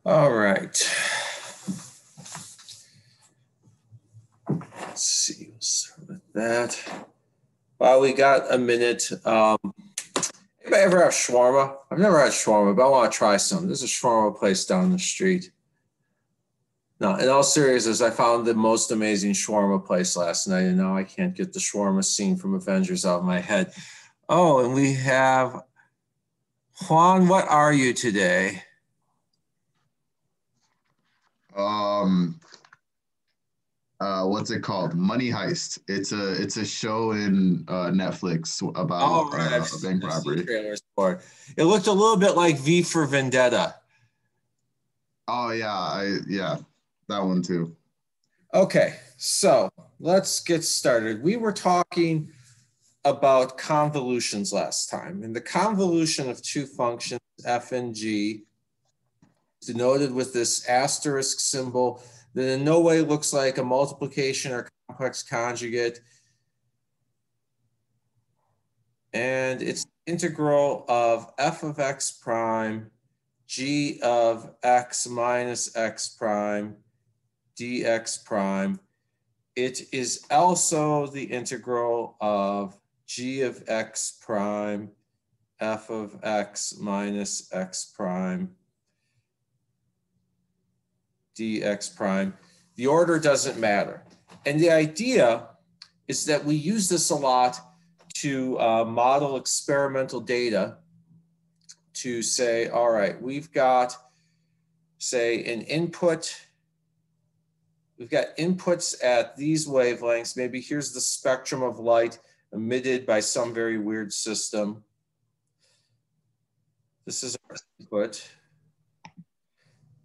All right. Let's see, we'll start with that. Well, we got a minute. Anybody ever have shawarma? I've never had shawarma, but I want to try some. There's a shawarma place down the street. No, in all seriousness, I found the most amazing shawarma place last night, and now I can't get the shawarma scene from Avengers out of my head. Oh, and we have Juan. What are you today? What's it called? Money Heist. It's a show in Netflix about a bank robbery. Trailers for it. It looked a little bit like V for Vendetta. Oh yeah, that one too. Okay, so let's get started. We were talking about convolutions last time, and the convolution of two functions f and g is denoted with this asterisk symbol that in no way looks like a multiplication or complex conjugate. And it's integral of f of x prime, g of x minus x prime, dx prime. It is also the integral of g of x prime, f of x minus x prime, dx prime. The order doesn't matter. And the idea is that we use this a lot to model experimental data to say, all right, we've got, say, an input. We've got inputs at these wavelengths. Maybe here's the spectrum of light emitted by some very weird system. This is our input.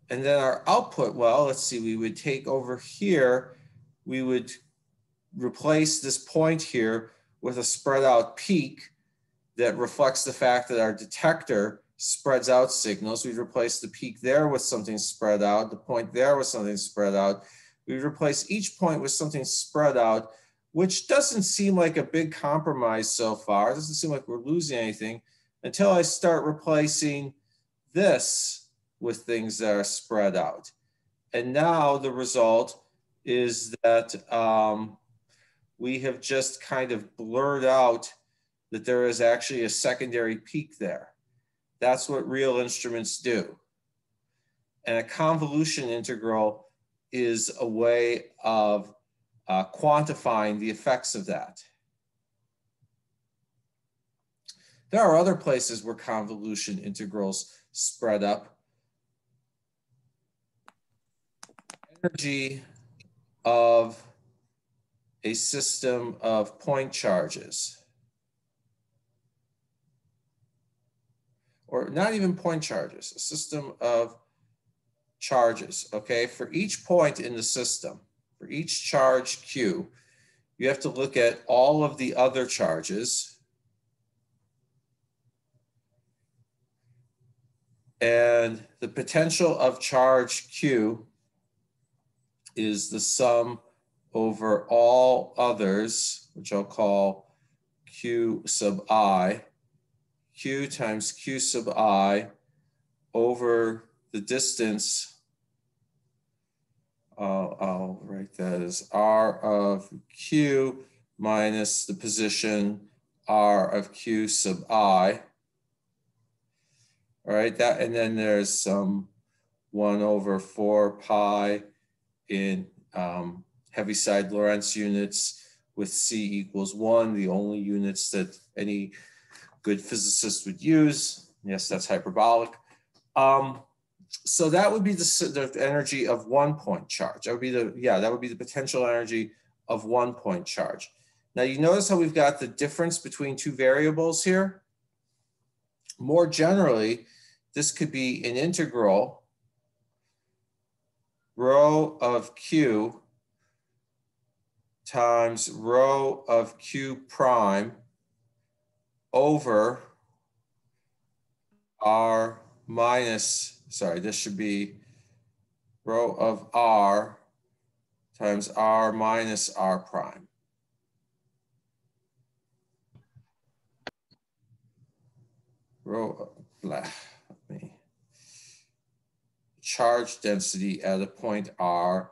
And then our output, well, let's see, we would take over here, we would replace this point here with a spread out peak that reflects the fact that our detector spreads out signals. We'd replace the peak there with something spread out, the point there with something spread out. We'd replace each point with something spread out, which doesn't seem like a big compromise so far. It doesn't seem like we're losing anything until I start replacing this with things that are spread out. And now the result is that we have just kind of blurred out that there is actually a secondary peak there. That's what real instruments do. And a convolution integral is a way of quantifying the effects of that. There are other places where convolution integrals spread up. Energy of a system of point charges, or not even point charges, a system of charges, okay? For each point in the system, for each charge Q, you have to look at all of the other charges. And And the potential of charge Q is the sum over all others, which I'll call Q sub I, Q times Q sub I over the distance. I'll write that as R of Q minus the position R of Q sub I. All right, that, and then there's some 1 over 4 pi in Heaviside Lorentz units with C equals 1, the only units that any good physicist would use. Yes, that's hyperbolic. So that would be the energy of 1 point charge. That would be that would be the potential energy of 1 point charge. Now you notice how we've got the difference between two variables here? More generally, this could be an integral rho of Q times rho of Q prime over R minus, sorry, this should be rho of R times R minus R prime. Rho, charge density at a point R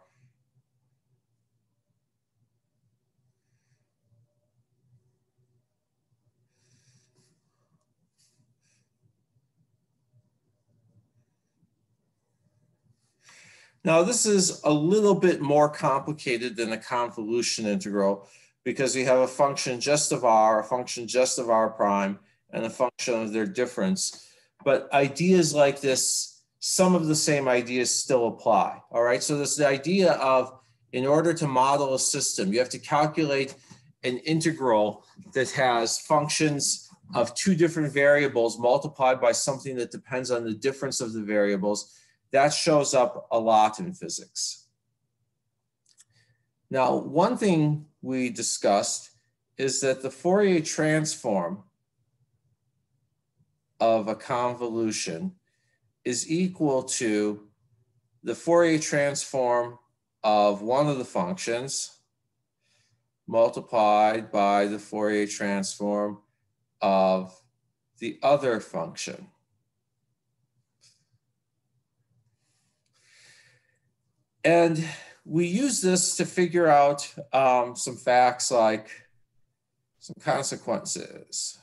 Now, this is a little bit more complicated than a convolution integral because we have a function just of R, a function just of R prime, and a function of their difference. But ideas like this, some of the same ideas still apply, all right? So this is the idea of, in order to model a system, you have to calculate an integral that has functions of two different variables multiplied by something that depends on the difference of the variables. That shows up a lot in physics. Now, one thing we discussed is that the Fourier transform of a convolution is equal to the Fourier transform of one of the functions multiplied by the Fourier transform of the other function. And we use this to figure out some facts like some consequences.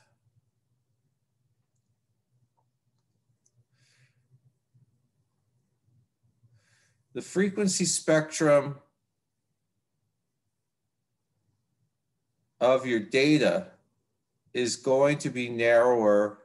The frequency spectrum of your data is going to be narrower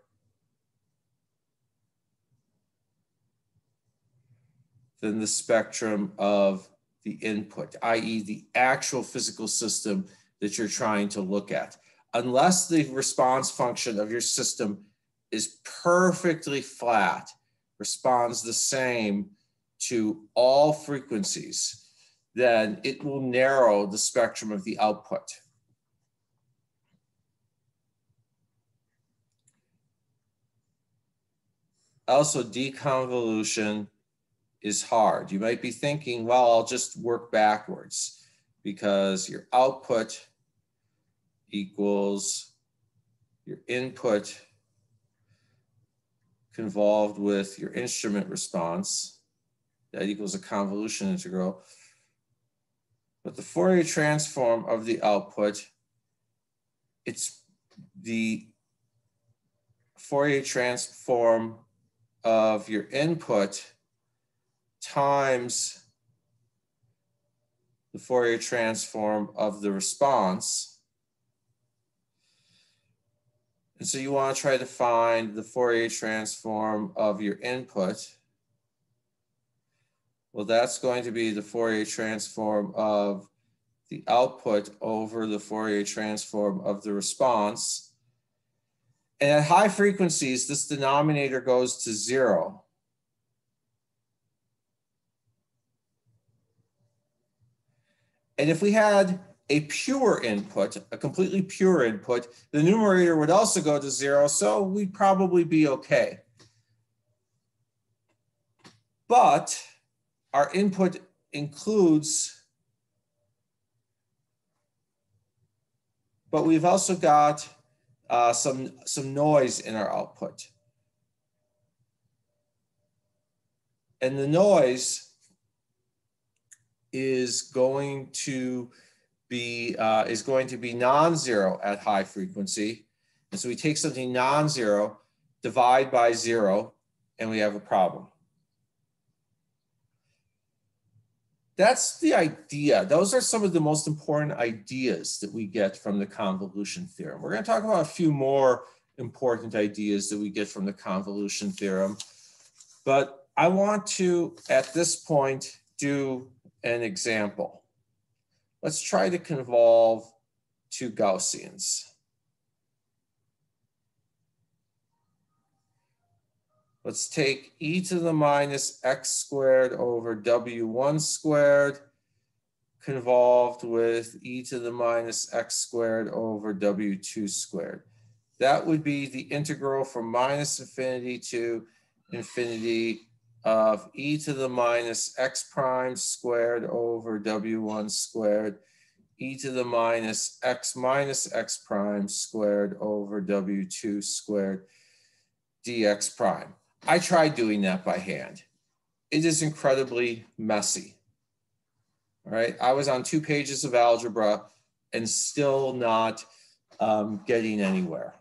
than the spectrum of the input, i.e. the actual physical system that you're trying to look at. Unless the response function of your system is perfectly flat, responds the same to all frequencies, then it will narrow the spectrum of the output. Also, deconvolution is hard. You might be thinking, well, I'll just work backwards because your output equals your input convolved with your instrument response. That equals a convolution integral. But the Fourier transform of the output, it's the Fourier transform of your input times the Fourier transform of the response. And so you want to try to find the Fourier transform of your input. Well, that's going to be the Fourier transform of the output over the Fourier transform of the response. And at high frequencies, this denominator goes to 0. And if we had a pure input, a completely pure input, the numerator would also go to 0, so we'd probably be okay. but our input includes, but we've also got some noise in our output. And the noise is going to be non-zero at high frequency. And so we take something non-zero, divide by 0, and we have a problem. That's the idea. Those are some of the most important ideas that we get from the convolution theorem. We're going to talk about a few more important ideas that we get from the convolution theorem. But I want to, at this point, do an example. Let's try to convolve two Gaussians. Let's take e to the minus x squared over w1 squared convolved with e to the minus x squared over w2 squared. That would be the integral from minus infinity to infinity of e to the minus x prime squared over w1 squared, e to the minus x prime squared over w2 squared dx prime. I tried doing that by hand. It is incredibly messy. All right, I was on 2 pages of algebra and still not getting anywhere.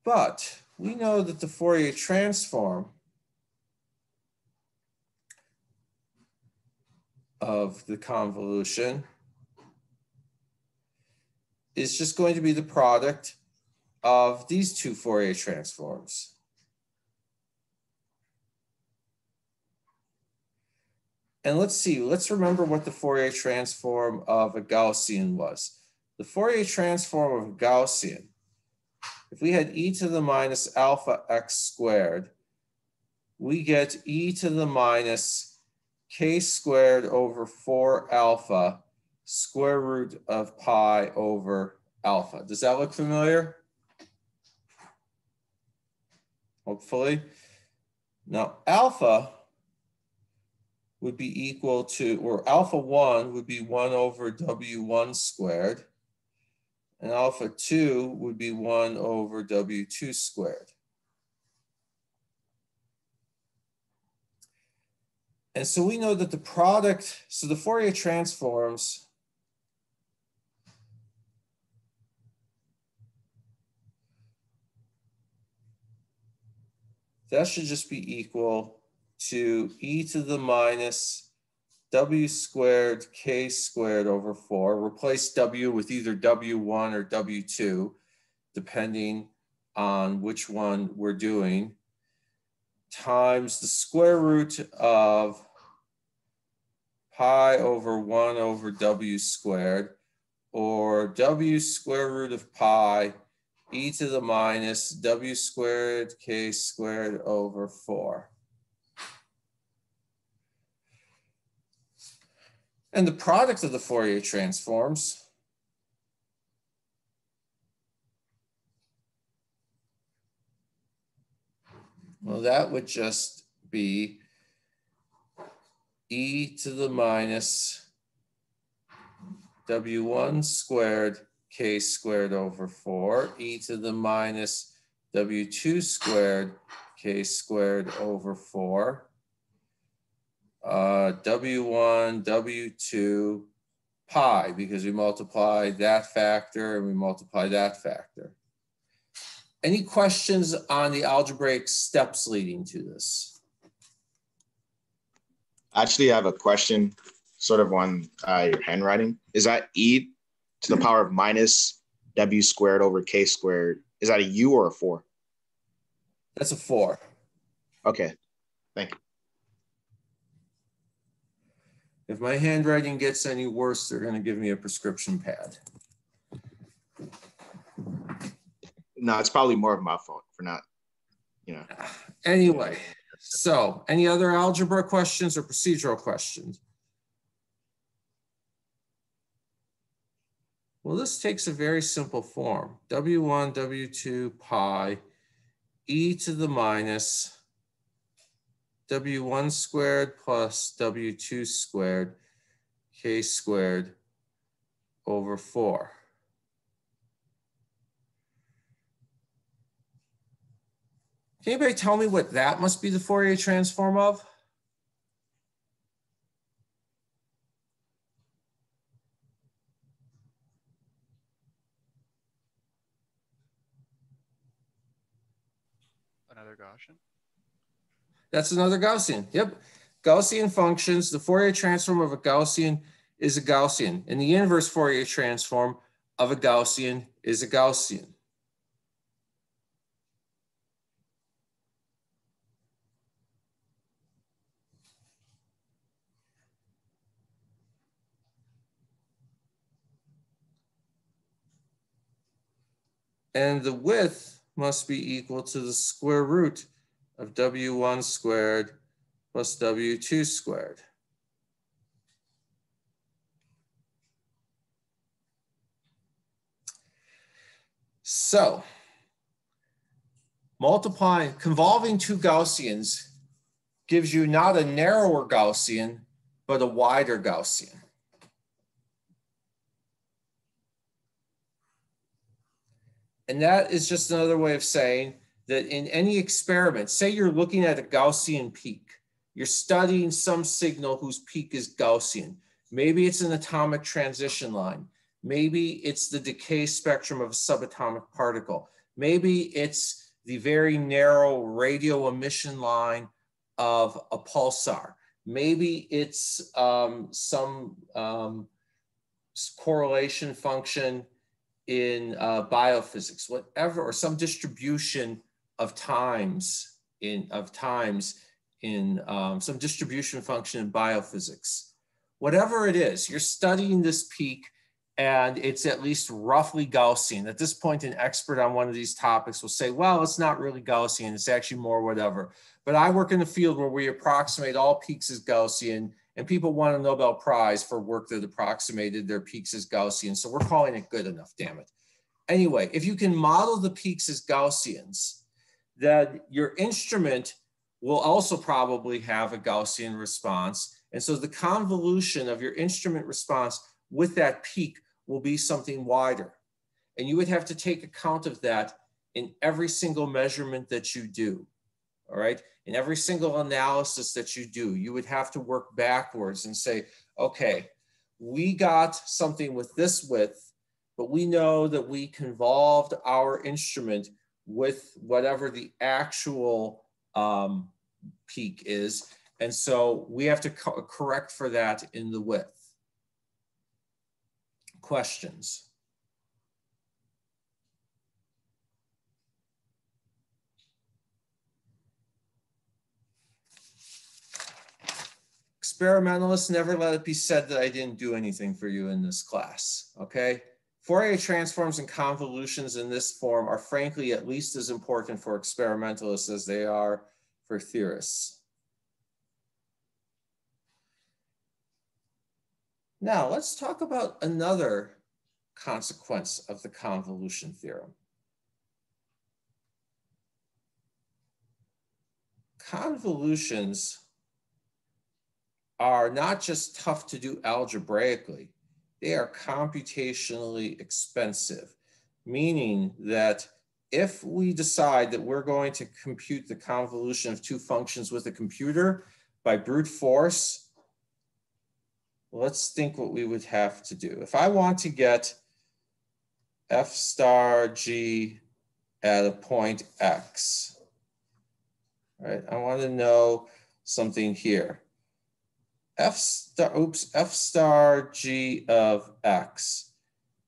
But we know that the Fourier transform of the convolution is just going to be the product of these two Fourier transforms. And let's remember what the Fourier transform of a Gaussian was. The Fourier transform of a Gaussian, if we had e to the minus alpha x squared, we get e to the minus k squared over 4 alpha square root of pi over alpha. Does that look familiar? Hopefully. Now, alpha would be equal to, or alpha 1 would be 1 over w1 squared, and alpha 2 would be 1 over w2 squared. And so we know that the product, so the Fourier transforms that should just be equal to e to the minus w squared k squared over 4. Replace w with either w1 or w2, depending on which one we're doing, times the square root of pi over 1 over w squared, or w square root of pi e to the minus w squared k squared over 4. And the product of the Fourier transforms well, that would just be e to the minus w1 squared k squared over 4, e to the minus w2 squared k squared over 4, w1, w2, pi, because we multiply that factor and we multiply that factor. Any questions on the algebraic steps leading to this? Actually, I have a question sort of on your handwriting. Is that e to the power of minus w squared over k squared? Is that a u or a 4? That's a 4. Okay, thank you. If my handwriting gets any worse, they're going to give me a prescription pad. No, it's probably more of my fault for not, you know. Anyway, so any other algebra questions or procedural questions? Well, this takes a very simple form. W1, W2, pi, e to the minus W1 squared plus W2 squared, K squared over 4. Can anybody tell me what that must be the Fourier transform of? Another Gaussian? That's another Gaussian. Yep. Gaussian functions. The Fourier transform of a Gaussian is a Gaussian. And the inverse Fourier transform of a Gaussian is a Gaussian. And the width must be equal to the square root of W1 squared plus W2 squared. So convolving two Gaussians gives you not a narrower Gaussian, but a wider Gaussian. And that is just another way of saying that in any experiment, say you're looking at a Gaussian peak, you're studying some signal whose peak is Gaussian. Maybe it's an atomic transition line. Maybe it's the decay spectrum of a subatomic particle. Maybe it's the very narrow radio emission line of a pulsar. Maybe it's some correlation function in biophysics, whatever, or some distribution of times in some distribution function in biophysics. Whatever it is, you're studying this peak and it's at least roughly Gaussian. At this point, an expert on one of these topics will say, well, it's not really Gaussian, it's actually more whatever. But I work in a field where we approximate all peaks as Gaussian, and people want a Nobel Prize for work that approximated their peaks as Gaussian. So we're calling it good enough, damn it. Anyway, if you can model the peaks as Gaussians, then your instrument will also probably have a Gaussian response. And so the convolution of your instrument response with that peak will be something wider. And you would have to take account of that in every single measurement that you do, all right? In every single analysis that you do, you would have to work backwards and say, okay, we got something with this width, but we know that we convolved our instrument with whatever the actual peak is. And so we have to correct for that in the width. Questions? Experimentalists, never let it be said that I didn't do anything for you in this class, okay? Fourier transforms and convolutions in this form are frankly at least as important for experimentalists as they are for theorists. Now let's talk about another consequence of the convolution theorem. Convolutions are not just tough to do algebraically, they are computationally expensive, meaning that if we decide that we're going to compute the convolution of two functions with a computer by brute force, let's think what we would have to do. If I want to get f star g at a point x, right? I want to know something here. F star g of x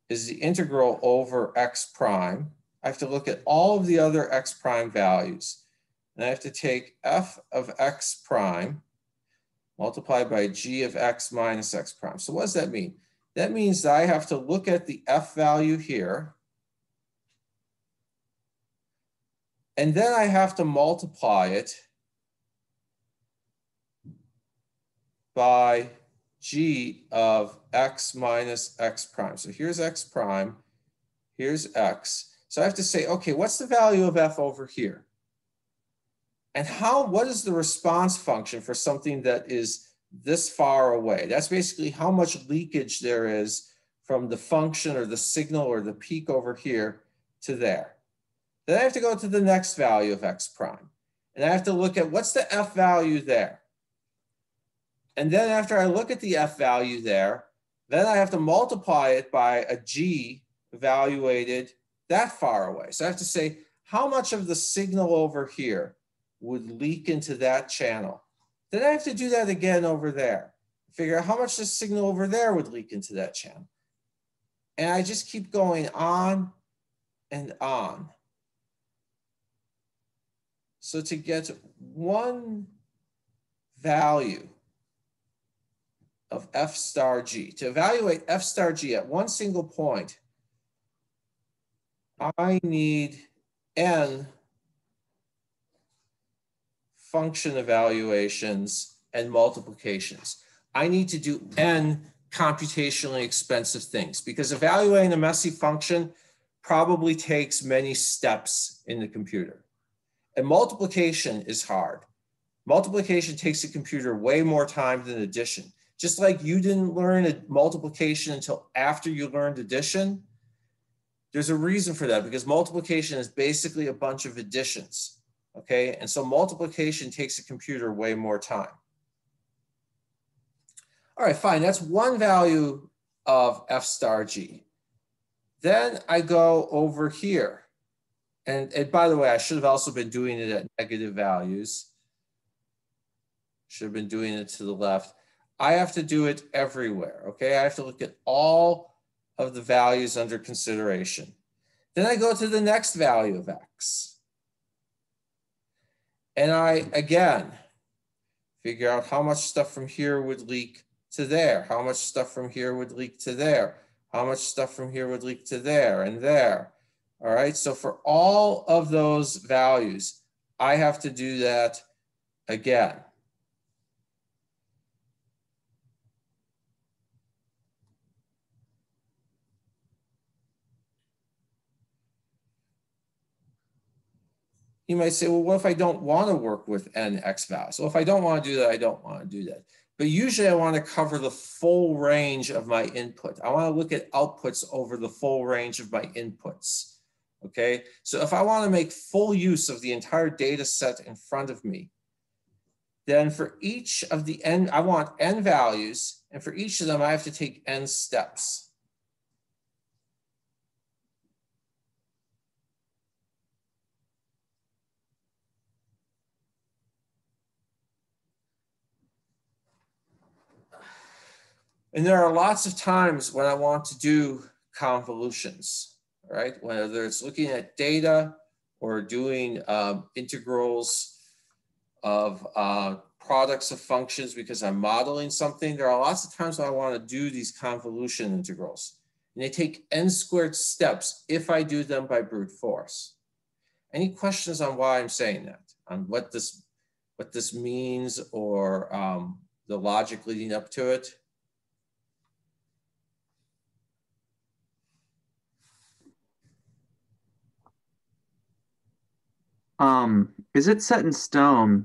is the integral over x prime. I have to look at all of the other x prime values. And I have to take f of x prime multiplied by g of x minus x prime. So what does that mean? That means that I have to look at the f value here. And then I have to multiply it by g of x minus x prime. So here's x prime, here's x. So I have to say, okay, what's the value of f over here? And what is the response function for something that is this far away? That's basically how much leakage there is from the function or the signal or the peak over here to there. Then I have to go to the next value of x prime. And I have to look at what's the f value there. And then after I look at the f value there, then I have to multiply it by a g evaluated that far away. So I have to say, how much of the signal over here would leak into that channel? Then I have to do that again over there. Figure out how much the signal over there would leak into that channel. And I just keep going on and on. So to get one value of f star g, to evaluate f star g at one single point, I need n function evaluations and multiplications. I need to do n computationally expensive things because evaluating a messy function probably takes many steps in the computer. And multiplication is hard. Multiplication takes the computer way more time than addition. Just like you didn't learn multiplication until after you learned addition, there's a reason for that because multiplication is basically a bunch of additions, okay? And so multiplication takes the computer way more time. All right, fine, that's one value of f star g. Then I go over here. And by the way, I should have also been doing it at negative values. Should have been doing it to the left. I have to do it everywhere, okay? I have to look at all of the values under consideration. Then I go to the next value of x. And I, again, figure out how much stuff from here would leak to there, how much stuff from here would leak to there, how much stuff from here would leak to there and there. All right, so for all of those values, I have to do that again. You might say, well, what if I don't want to work with n x values? Well, if I don't want to do that, I don't want to do that. But usually I want to cover the full range of my input. I want to look at outputs over the full range of my inputs. Okay, so if I want to make full use of the entire data set in front of me, then for each of the n, I want n values, and for each of them, I have to take n steps. And there are lots of times when I want to do convolutions, right? Whether it's looking at data or doing integrals of products of functions because I'm modeling something. There are lots of times when I want to do these convolution integrals. And they take n squared steps if I do them by brute force. Any questions on why I'm saying that? On what this means or the logic leading up to it? Is it set in stone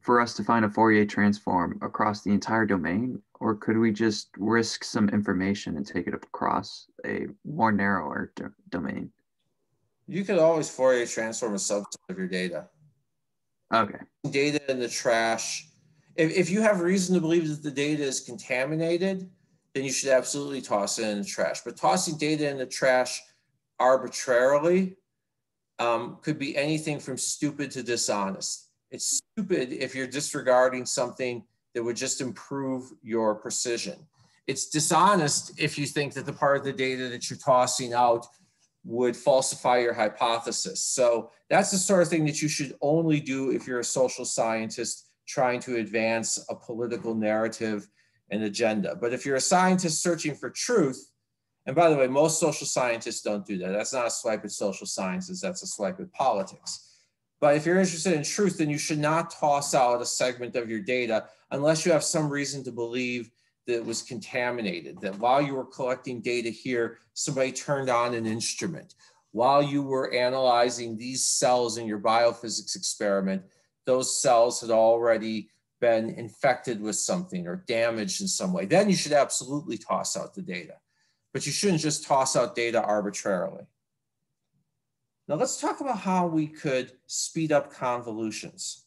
for us to find a Fourier transform across the entire domain, or could we just risk some information and take it across a more narrower domain? You could always Fourier transform a subset of your data. Okay. Data in the trash. If you have reason to believe that the data is contaminated, then you should absolutely toss it in the trash. But tossing data in the trash arbitrarily could be anything from stupid to dishonest. It's stupid if you're disregarding something that would just improve your precision. It's dishonest if you think that the part of the data that you're tossing out would falsify your hypothesis. So that's the sort of thing that you should only do if you're a social scientist trying to advance a political narrative and agenda. But if you're a scientist searching for truth, and by the way, most social scientists don't do that. That's not a swipe at social sciences, that's a swipe at politics. But if you're interested in truth, then you should not toss out a segment of your data unless you have some reason to believe that it was contaminated, that while you were collecting data here, somebody turned on an instrument. While you were analyzing these cells in your biophysics experiment, those cells had already been infected with something or damaged in some way. Then you should absolutely toss out the data, but you shouldn't just toss out data arbitrarily. Now let's talk about how we could speed up convolutions.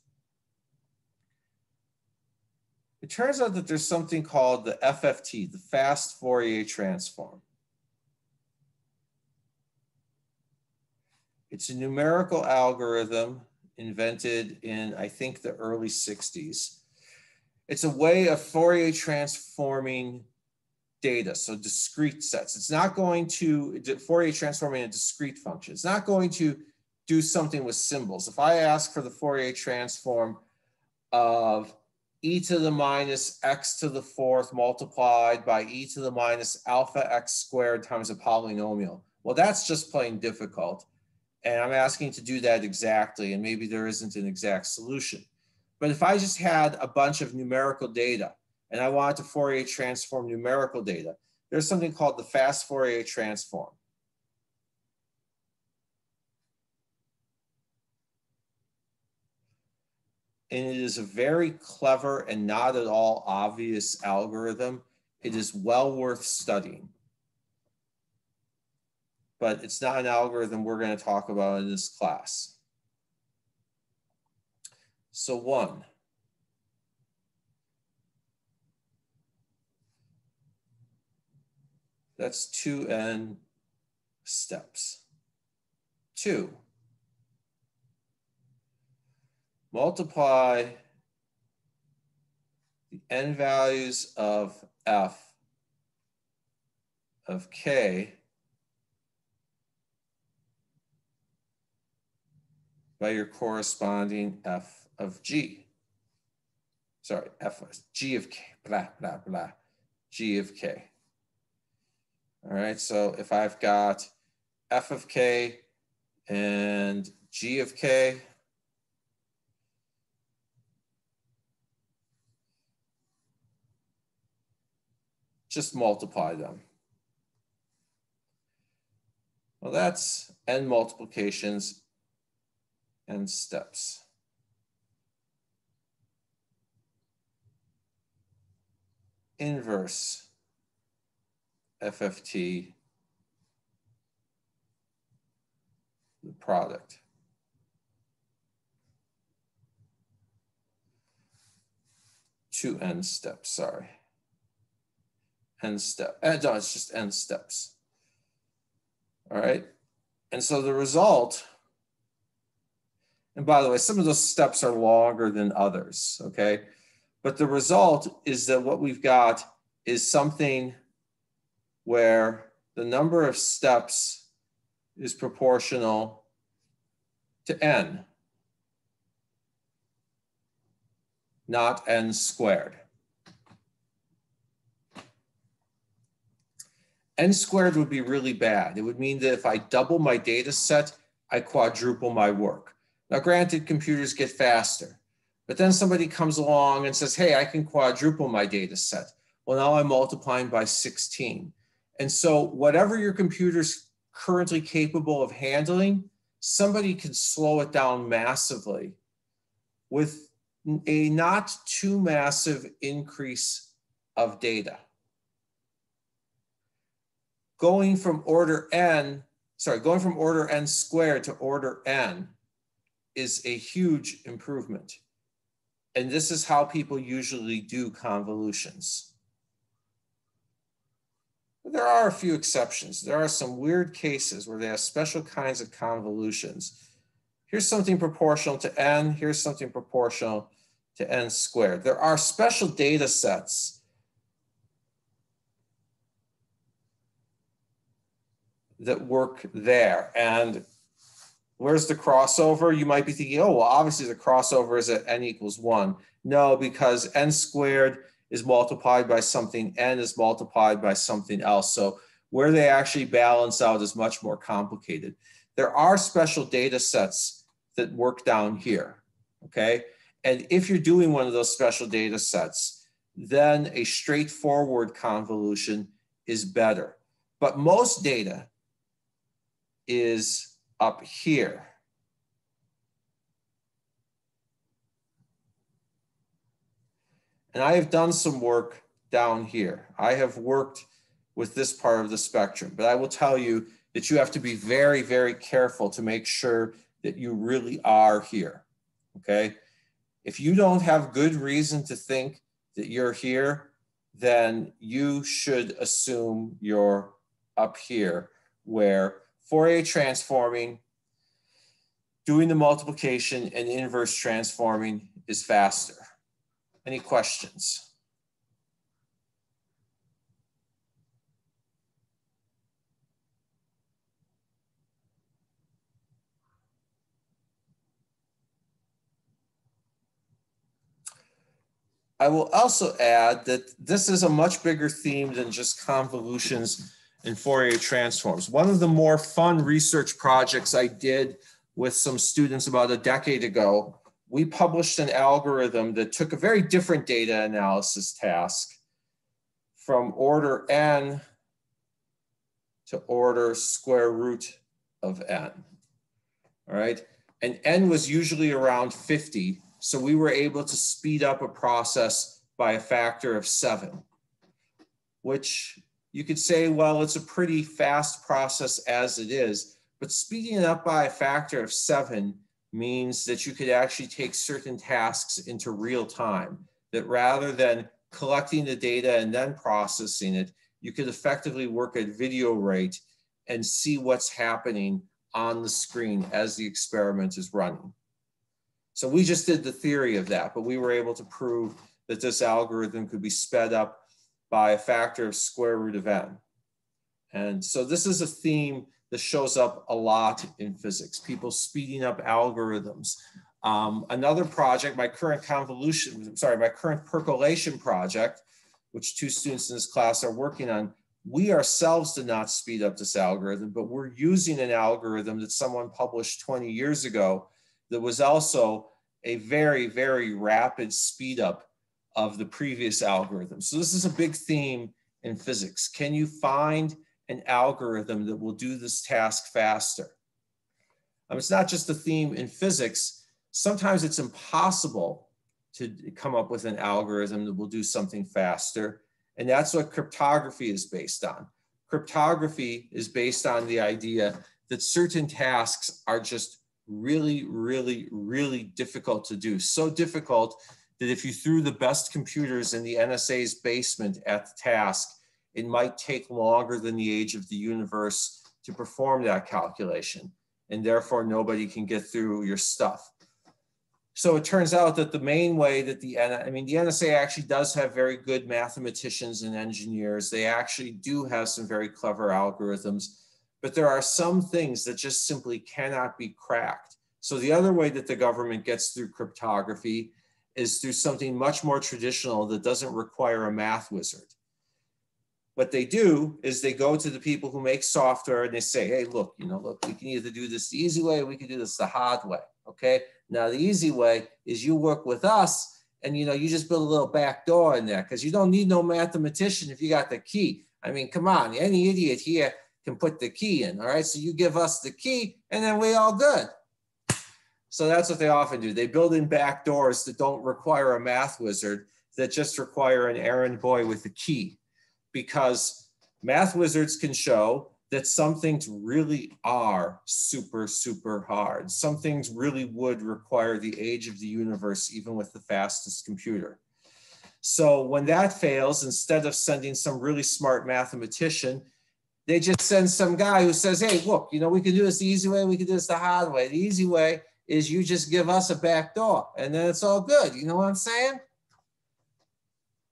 It turns out that there's something called the FFT, the fast Fourier transform. It's a numerical algorithm invented in, I think, the early 60s. It's a way of Fourier transforming data, so discrete sets. It's not going to, Fourier transforming a discrete function. It's not going to do something with symbols. If I ask for the Fourier transform of e to the minus x to the fourth multiplied by e to the minus alpha x squared times a polynomial, well, that's just plain difficult. And I'm asking to do that exactly, and maybe there isn't an exact solution. But if I just had a bunch of numerical data and I wanted to Fourier transform numerical data, there's something called the fast Fourier transform. And it is a very clever and not at all obvious algorithm. It is well worth studying. But it's not an algorithm we're going to talk about in this class. So 1. That's 2n steps. 2. Multiply the n values of f of k by your corresponding f of g. Sorry, f of g of k, blah, blah, blah, g of k. All right, so if I've got f of k and g of k, just multiply them. Well, that's n multiplications and steps. Inverse FFT, the product. Two n steps, sorry. N step, no, it's just n steps. All right, and so the result, and by the way, some of those steps are longer than others, okay? But the result is that what we've got is something where the number of steps is proportional to n, not n squared. N squared would be really bad. It would mean that if I double my data set, I quadruple my work. Now, granted, computers get faster, but then somebody comes along and says, hey, I can quadruple my data set. Well, now I'm multiplying by 16. And so whatever your computer's currently capable of handling, somebody can slow it down massively with a not too massive increase of data. Going from order n squared to order n is a huge improvement. And this is how people usually do convolutions. But there are a few exceptions. There are some weird cases where they have special kinds of convolutions. Here's something proportional to n, here's something proportional to n squared. There are special data sets that work there. And where's the crossover? You might be thinking, oh, well, obviously the crossover is at n equals 1. No, because n squared is multiplied by something, n is multiplied by something else. So where they actually balance out is much more complicated. There are special data sets that work down here, okay? And if you're doing one of those special data sets, then a straightforward convolution is better. But most data is up here. And I have done some work down here. I have worked with this part of the spectrum, but I will tell you that you have to be very, very careful to make sure that you really are here, okay? If you don't have good reason to think that you're here, then you should assume you're up here, where Fourier transforming, doing the multiplication and inverse transforming is faster. Any questions? I will also add that this is a much bigger theme than just convolutions and Fourier transforms. One of the more fun research projects I did with some students about a decade ago, we published an algorithm that took a very different data analysis task from order n to order square root of n, all right? And n was usually around 50. So we were able to speed up a process by a factor of 7, which you could say, well, it's a pretty fast process as it is, but speeding it up by a factor of 7 means that you could actually take certain tasks into real time, that rather than collecting the data and then processing it, you could effectively work at video rate and see what's happening on the screen as the experiment is running. So we just did the theory of that, but we were able to prove that this algorithm could be sped up by a factor of square root of n. And so this is a theme that shows up a lot in physics, people speeding up algorithms. Another project, my current percolation project, which 2 students in this class are working on, we ourselves did not speed up this algorithm, but we're using an algorithm that someone published 20 years ago that was also a very, very rapid speed up of the previous algorithm. So this is a big theme in physics. Can you find an algorithm that will do this task faster? It's not just a theme in physics. Sometimes it's impossible to come up with an algorithm that will do something faster. And that's what cryptography is based on. Cryptography is based on the idea that certain tasks are just really, really, really difficult to do. So difficult that if you threw the best computers in the NSA's basement at the task, it might take longer than the age of the universe to perform that calculation. And therefore nobody can get through your stuff. So it turns out that the main way that the NSA actually does have very good mathematicians and engineers. They actually do have some very clever algorithms, but there are some things that just simply cannot be cracked. So the other way that the government gets through cryptography is through something much more traditional that doesn't require a math wizard. What they do is they go to the people who make software and they say, hey, look, we can either do this the easy way or we can do this the hard way, okay? Now, the easy way is you work with us and, you just build a little back door in there because you don't need no mathematician if you got the key. I mean, come on, any idiot here can put the key in, all right? So you give us the key and then we all good. So that's what they often do. They build in back doors that don't require a math wizard, that just require an errand boy with a key, because math wizards can show that some things really are super, super hard. Some things really would require the age of the universe, even with the fastest computer. So when that fails, instead of sending some really smart mathematician, they just send some guy who says, hey, look, we can do this the easy way, we can do this the hard way. The easy way is you just give us a back door and then it's all good. You know what I'm saying?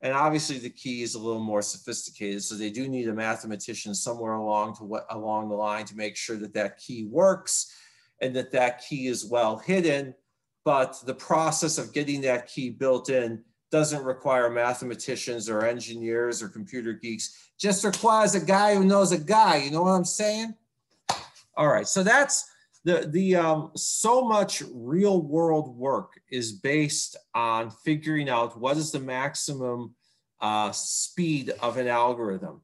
And obviously the key is a little more sophisticated. So they do need a mathematician somewhere along the line to make sure that that key works and that that key is well hidden. But the process of getting that key built in doesn't require mathematicians or engineers or computer geeks, just requires a guy who knows a guy. You know what I'm saying? All right, so that's so much real world work is based on figuring out what is the maximum speed of an algorithm.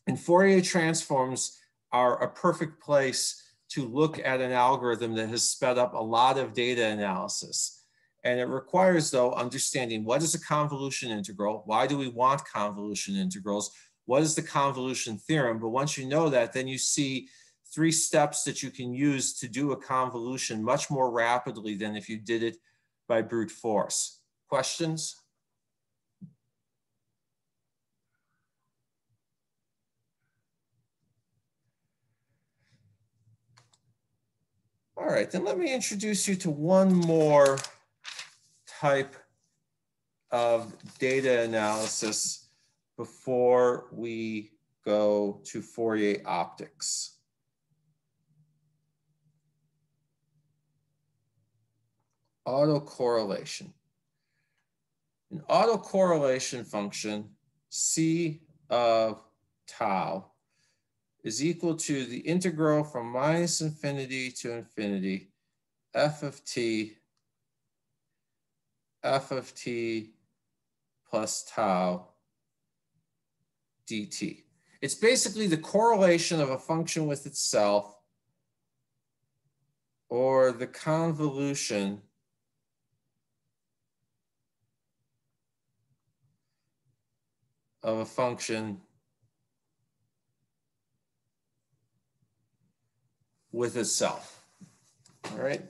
And Fourier transforms are a perfect place to look at an algorithm that has sped up a lot of data analysis. And it requires, though, understanding what is a convolution integral? Why do we want convolution integrals? What is the convolution theorem? But once you know that, then you see 3 steps that you can use to do a convolution much more rapidly than if you did it by brute force. Questions? All right, then let me introduce you to one more type of data analysis before we go to Fourier optics. Autocorrelation. An autocorrelation function, C of tau, is equal to the integral from -infinity to infinity, f of t plus tau dt. It's basically the correlation of a function with itself, or the convolution of a function with itself. All right.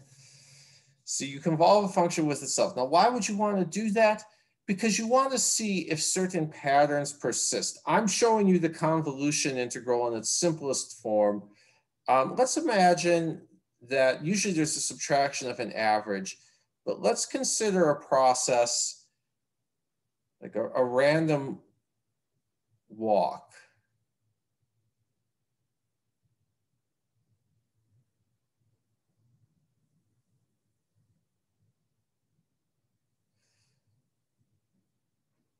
So you convolve a function with itself. Now, why would you want to do that? Because you want to see if certain patterns persist. I'm showing you the convolution integral in its simplest form. Let's imagine that usually there's a subtraction of an average, but let's consider a process like a random walk.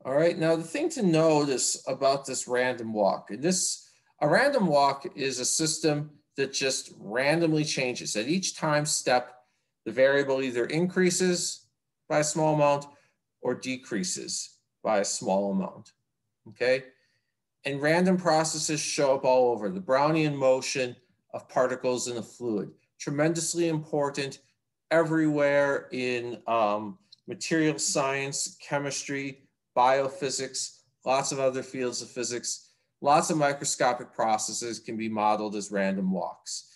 All right, now the thing to notice about this random walk, a random walk is a system that just randomly changes. At each time step, the variable either increases by a small amount or decreases by a small amount, okay? And random processes show up all over. The Brownian motion of particles in a fluid, tremendously important everywhere in material science, chemistry, biophysics, lots of other fields of physics. Lots of microscopic processes can be modeled as random walks.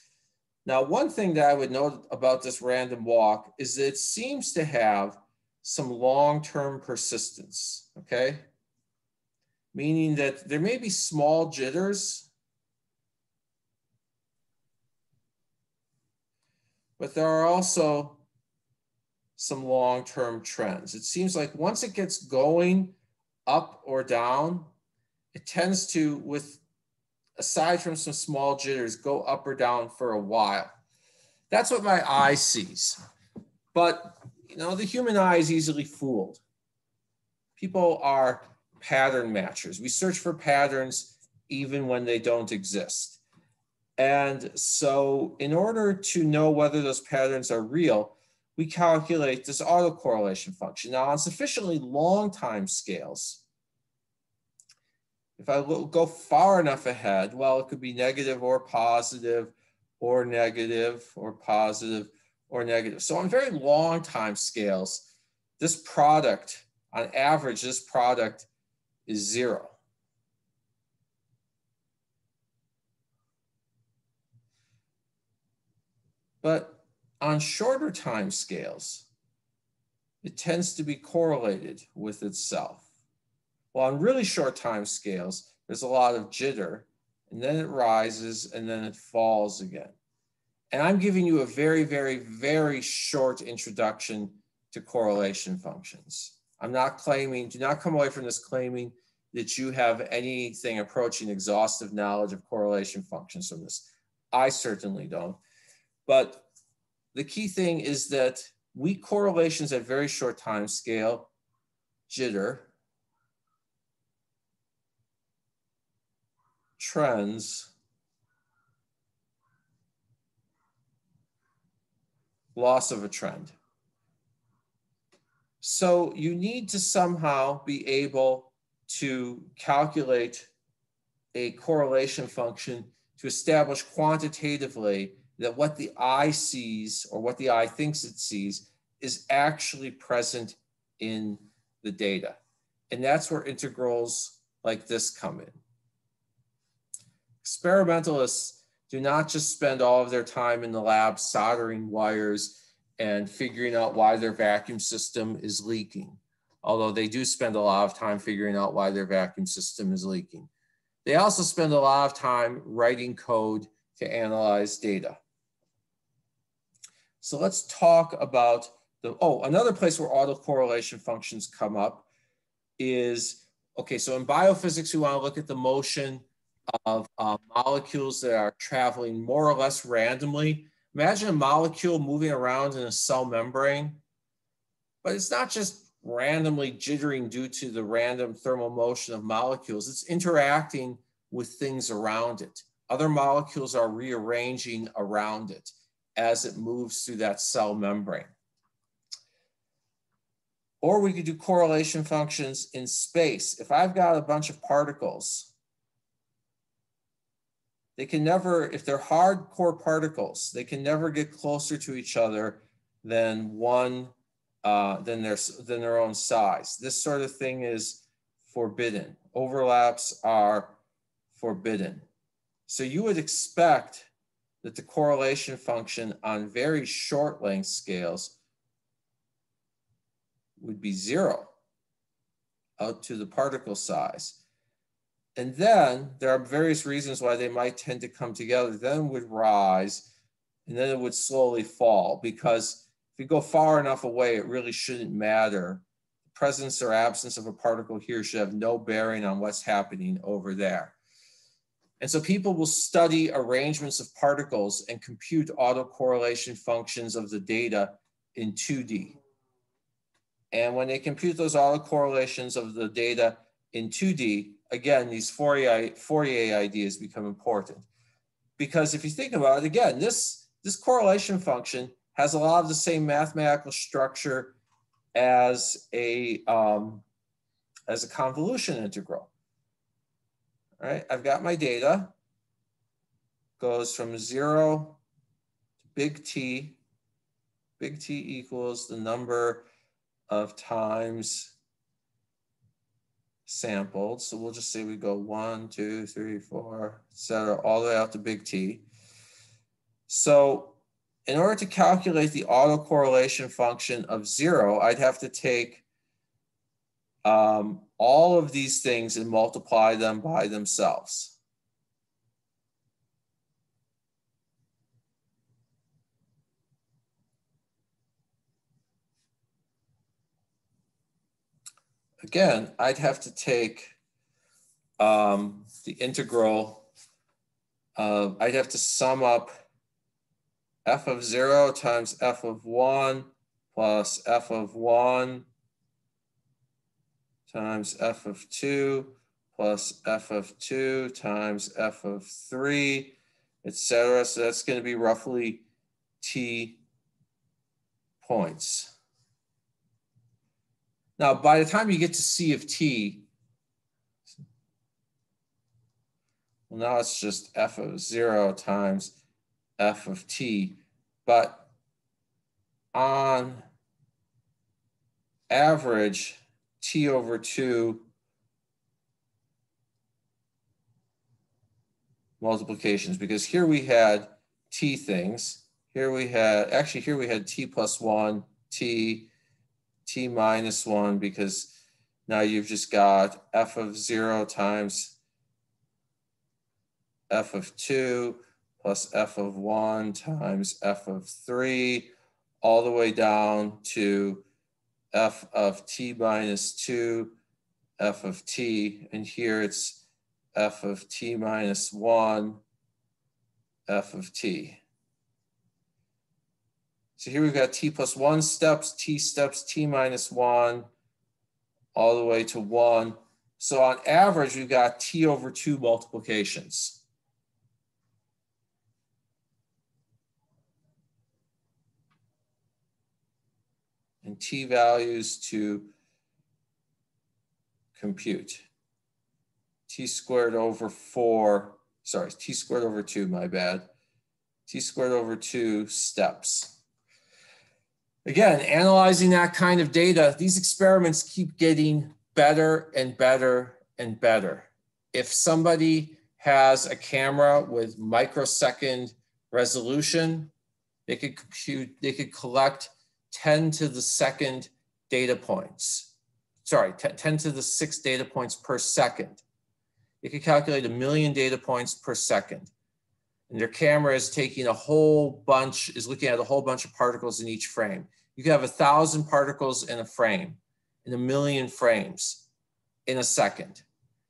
Now, one thing that I would note about this random walk is that it seems to have some long-term persistence, okay? Meaning that there may be small jitters, but there are also some long-term trends. It seems like once it gets going up or down, it tends to, aside from some small jitters, go up or down for a while. That's what my eye sees. But, you know, the human eye is easily fooled. People are pattern matchers. We search for patterns even when they don't exist. And so in order to know whether those patterns are real, we calculate this autocorrelation function. Now, on sufficiently long time scales, if I go far enough ahead, well, it could be negative or positive, or negative or positive or negative. So on very long time scales, this product, on average, this product is 0. But on shorter time scales, it tends to be correlated with itself. Well, on really short time scales, there's a lot of jitter, and then it rises, and then it falls again. And I'm giving you a very, very, very short introduction to correlation functions. I'm not claiming, do not come away from this claiming that you have anything approaching exhaustive knowledge of correlation functions from this. I certainly don't. But the key thing is that weak correlations at very short time scale, jitter, trends, loss of a trend. So you need to somehow be able to calculate a correlation function to establish quantitatively that what the eye sees, or what the eye thinks it sees, is actually present in the data. And that's where integrals like this come in. Experimentalists do not just spend all of their time in the lab soldering wires and figuring out why their vacuum system is leaking, although they do spend a lot of time figuring out why their vacuum system is leaking. They also spend a lot of time writing code to analyze data. So let's talk about another place where autocorrelation functions come up is, okay, so in biophysics, we want to look at the motion of molecules that are traveling more or less randomly. Imagine a molecule moving around in a cell membrane, but it's not just randomly jittering due to the random thermal motion of molecules. It's interacting with things around it. Other molecules are rearranging around it as it moves through that cell membrane. Or we could do correlation functions in space. If I've got a bunch of particles, they can never, if they're hardcore particles, they can never get closer to each other than their own size. This sort of thing is forbidden. Overlaps are forbidden. So you would expect that the correlation function on very short length scales would be 0 out to the particle size. And then there are various reasons why they might tend to come together, then would rise, and then it would slowly fall, because if you go far enough away, it really shouldn't matter. The presence or absence of a particle here should have no bearing on what's happening over there. And so people will study arrangements of particles and compute autocorrelation functions of the data in 2D. And when they compute those autocorrelations of the data in 2D, again, these Fourier ideas become important. Because if you think about it, again, this correlation function has a lot of the same mathematical structure as a convolution integral. All right, I've got my data, goes from 0 to big T. Big T equals the number of times sampled. So we'll just say we go 1, 2, 3, 4, etc., all the way out to big T. So in order to calculate the autocorrelation function of 0, I'd have to take all of these things and multiply them by themselves. Again, I'd have to take the integral of, I'd have to sum up f of 0 times f of 1 plus f of 1 times f of 2 plus f of 2 times f of 3, etc. So that's going to be roughly t points. Now, by the time you get to c of t, well, now it's just f of 0 times f of t. But on average, t over 2 multiplications, because here we had t things. Here we had t plus 1, t minus 1, because now you've just got f of 0 times f of 2 plus f of 1 times f of 3, all the way down to f of t minus 2, f of t, and here it's f of t minus 1, f of t. So here we've got t plus 1 steps, t minus 1, all the way to 1. So on average, we've got t over 2 multiplications. And t values to compute. T squared over 2, my bad. T squared over 2 steps. Again, analyzing that kind of data, these experiments keep getting better and better and better. If somebody has a camera with microsecond resolution, they could collect 10 to the second data points. Sorry, 10 to the 6 data points per second. It could calculate 1 million data points per second. And their camera is taking a whole bunch, is looking at a whole bunch of particles in each frame. You can have 1,000 particles in a frame, in 1 million frames in a second.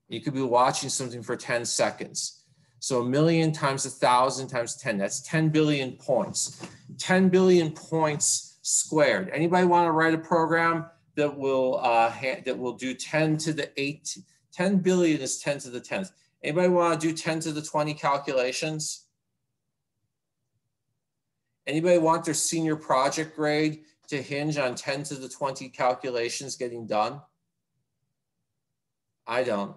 You could be watching something for 10 seconds. So 1 million times 1,000 times 10, that's 10 billion points. 10 billion points squared. Anybody want to write a program that will do 10 to the 8, 10 billion is 10 to the 10th. Anybody want to do 10 to the 20 calculations? Anybody want their senior project grade to hinge on 10 to the 20 calculations getting done? I don't.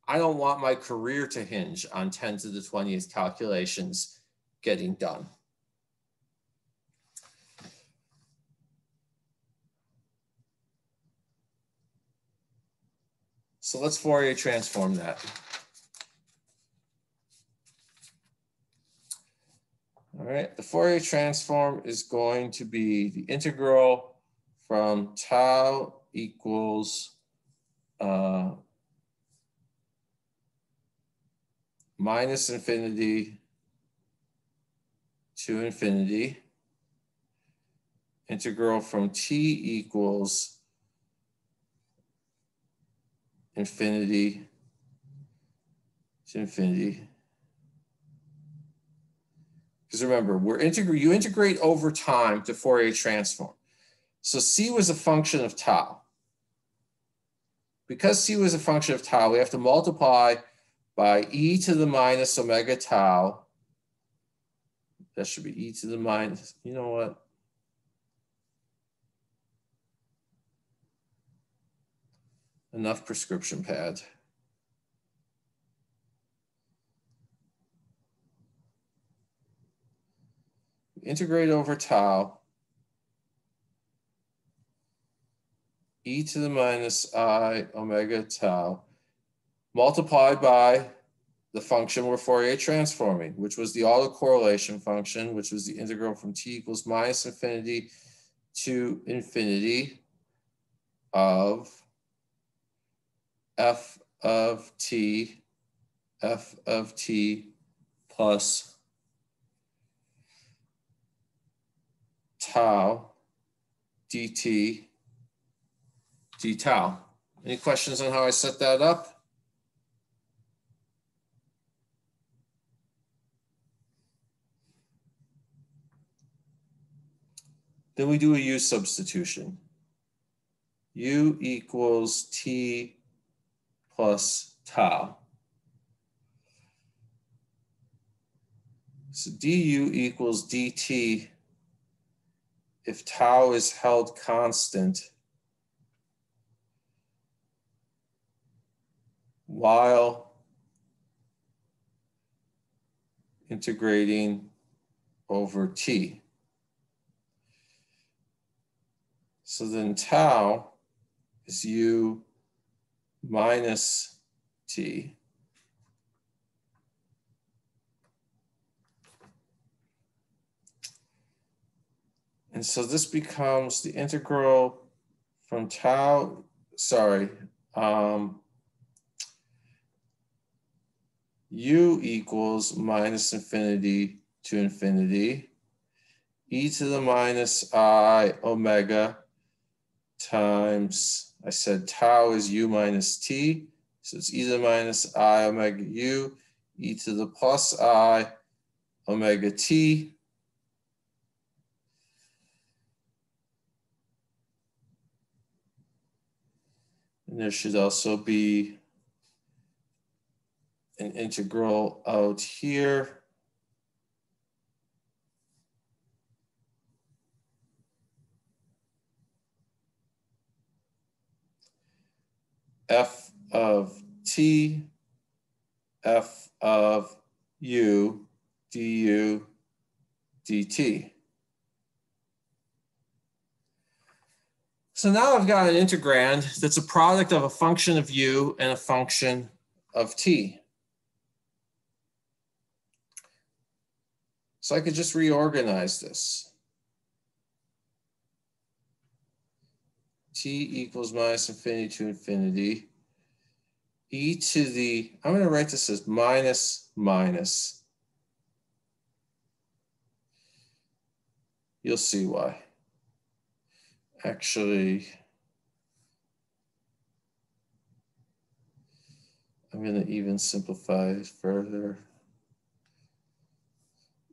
I don't want my career to hinge on 10 to the 20th calculations getting done. So let's Fourier transform that. All right, the Fourier transform is going to be the integral from tau equals minus infinity to infinity, integral from t equals infinity to infinity. Because remember, you integrate over time to Fourier transform. So C was a function of tau. Because C was a function of tau, we have to multiply by e to the minus omega tau. That should be e to the minus, you know what? Enough prescription pad. Integrate over tau, e to the minus I omega tau, multiplied by the function we're Fourier transforming, which was the autocorrelation function, which was the integral from t equals minus infinity to infinity of f of t plus tau dt d tau. Any questions on how I set that up? Then we do a U substitution. U equals t plus tau. So du equals dt if tau is held constant while integrating over t. So then tau is u minus t. And so this becomes the integral from tau, u equals minus infinity to infinity, e to the minus I omega times, I said tau is u minus t, so it's e to the minus I omega u, e to the plus I omega t. And there should also be an integral out here. F of t, f of u, du, dt. So now I've got an integrand that's a product of a function of u and a function of t. So I could just reorganize this. T equals minus infinity to infinity. E to the, I'm going to write this as minus minus. You'll see why. Actually, I'm going to even simplify it further.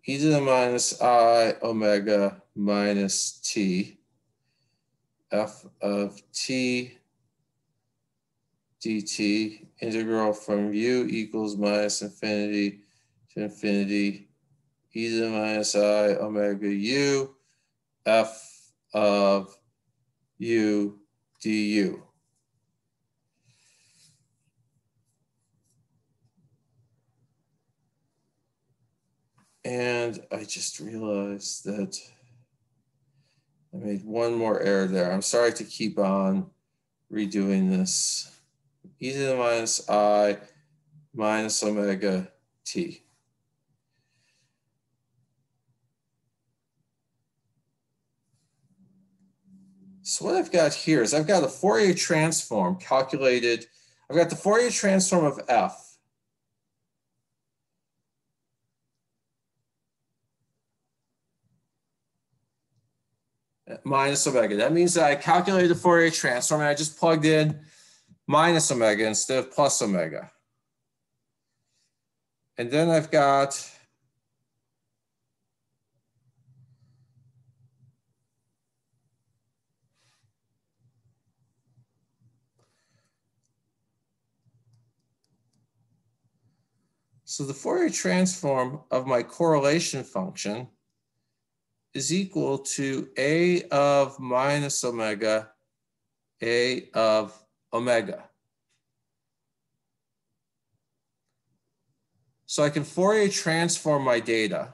E to the minus I omega minus t, f of t dt, integral from u equals minus infinity to infinity, e to the minus I omega u, f of u du. And I just realized that I made one more error there. I'm sorry to keep on redoing this. E to the minus I minus omega t. So what I've got here is I've got a Fourier transform calculated. I've got the Fourier transform of f. Minus omega. That means that I calculated the Fourier transform and I just plugged in minus omega instead of plus omega. And then I've got so the Fourier transform of my correlation function is equal to A of minus omega, A of omega. So I can Fourier transform my data.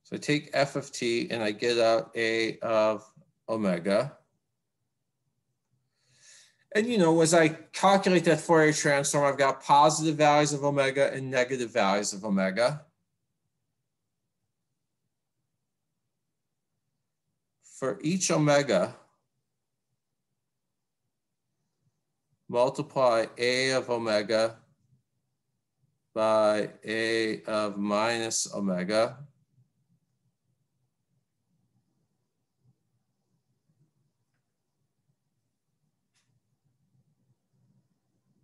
So I take f of t and I get out A of omega. And you know, as I calculate that Fourier transform, I've got positive values of omega and negative values of omega. For each omega, multiply A of omega by A of minus omega.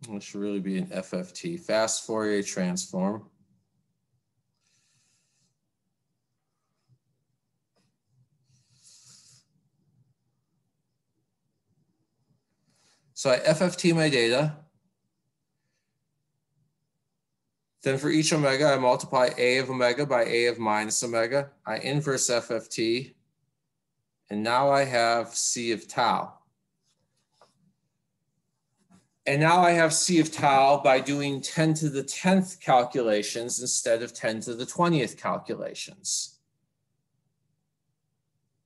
It should really be an FFT, fast Fourier transform. So I FFT my data. Then for each omega, I multiply A of omega by A of minus omega. I inverse FFT. And now I have C of tau. And now I have C of tau by doing 10 to the 10th calculations instead of 10 to the 20th calculations.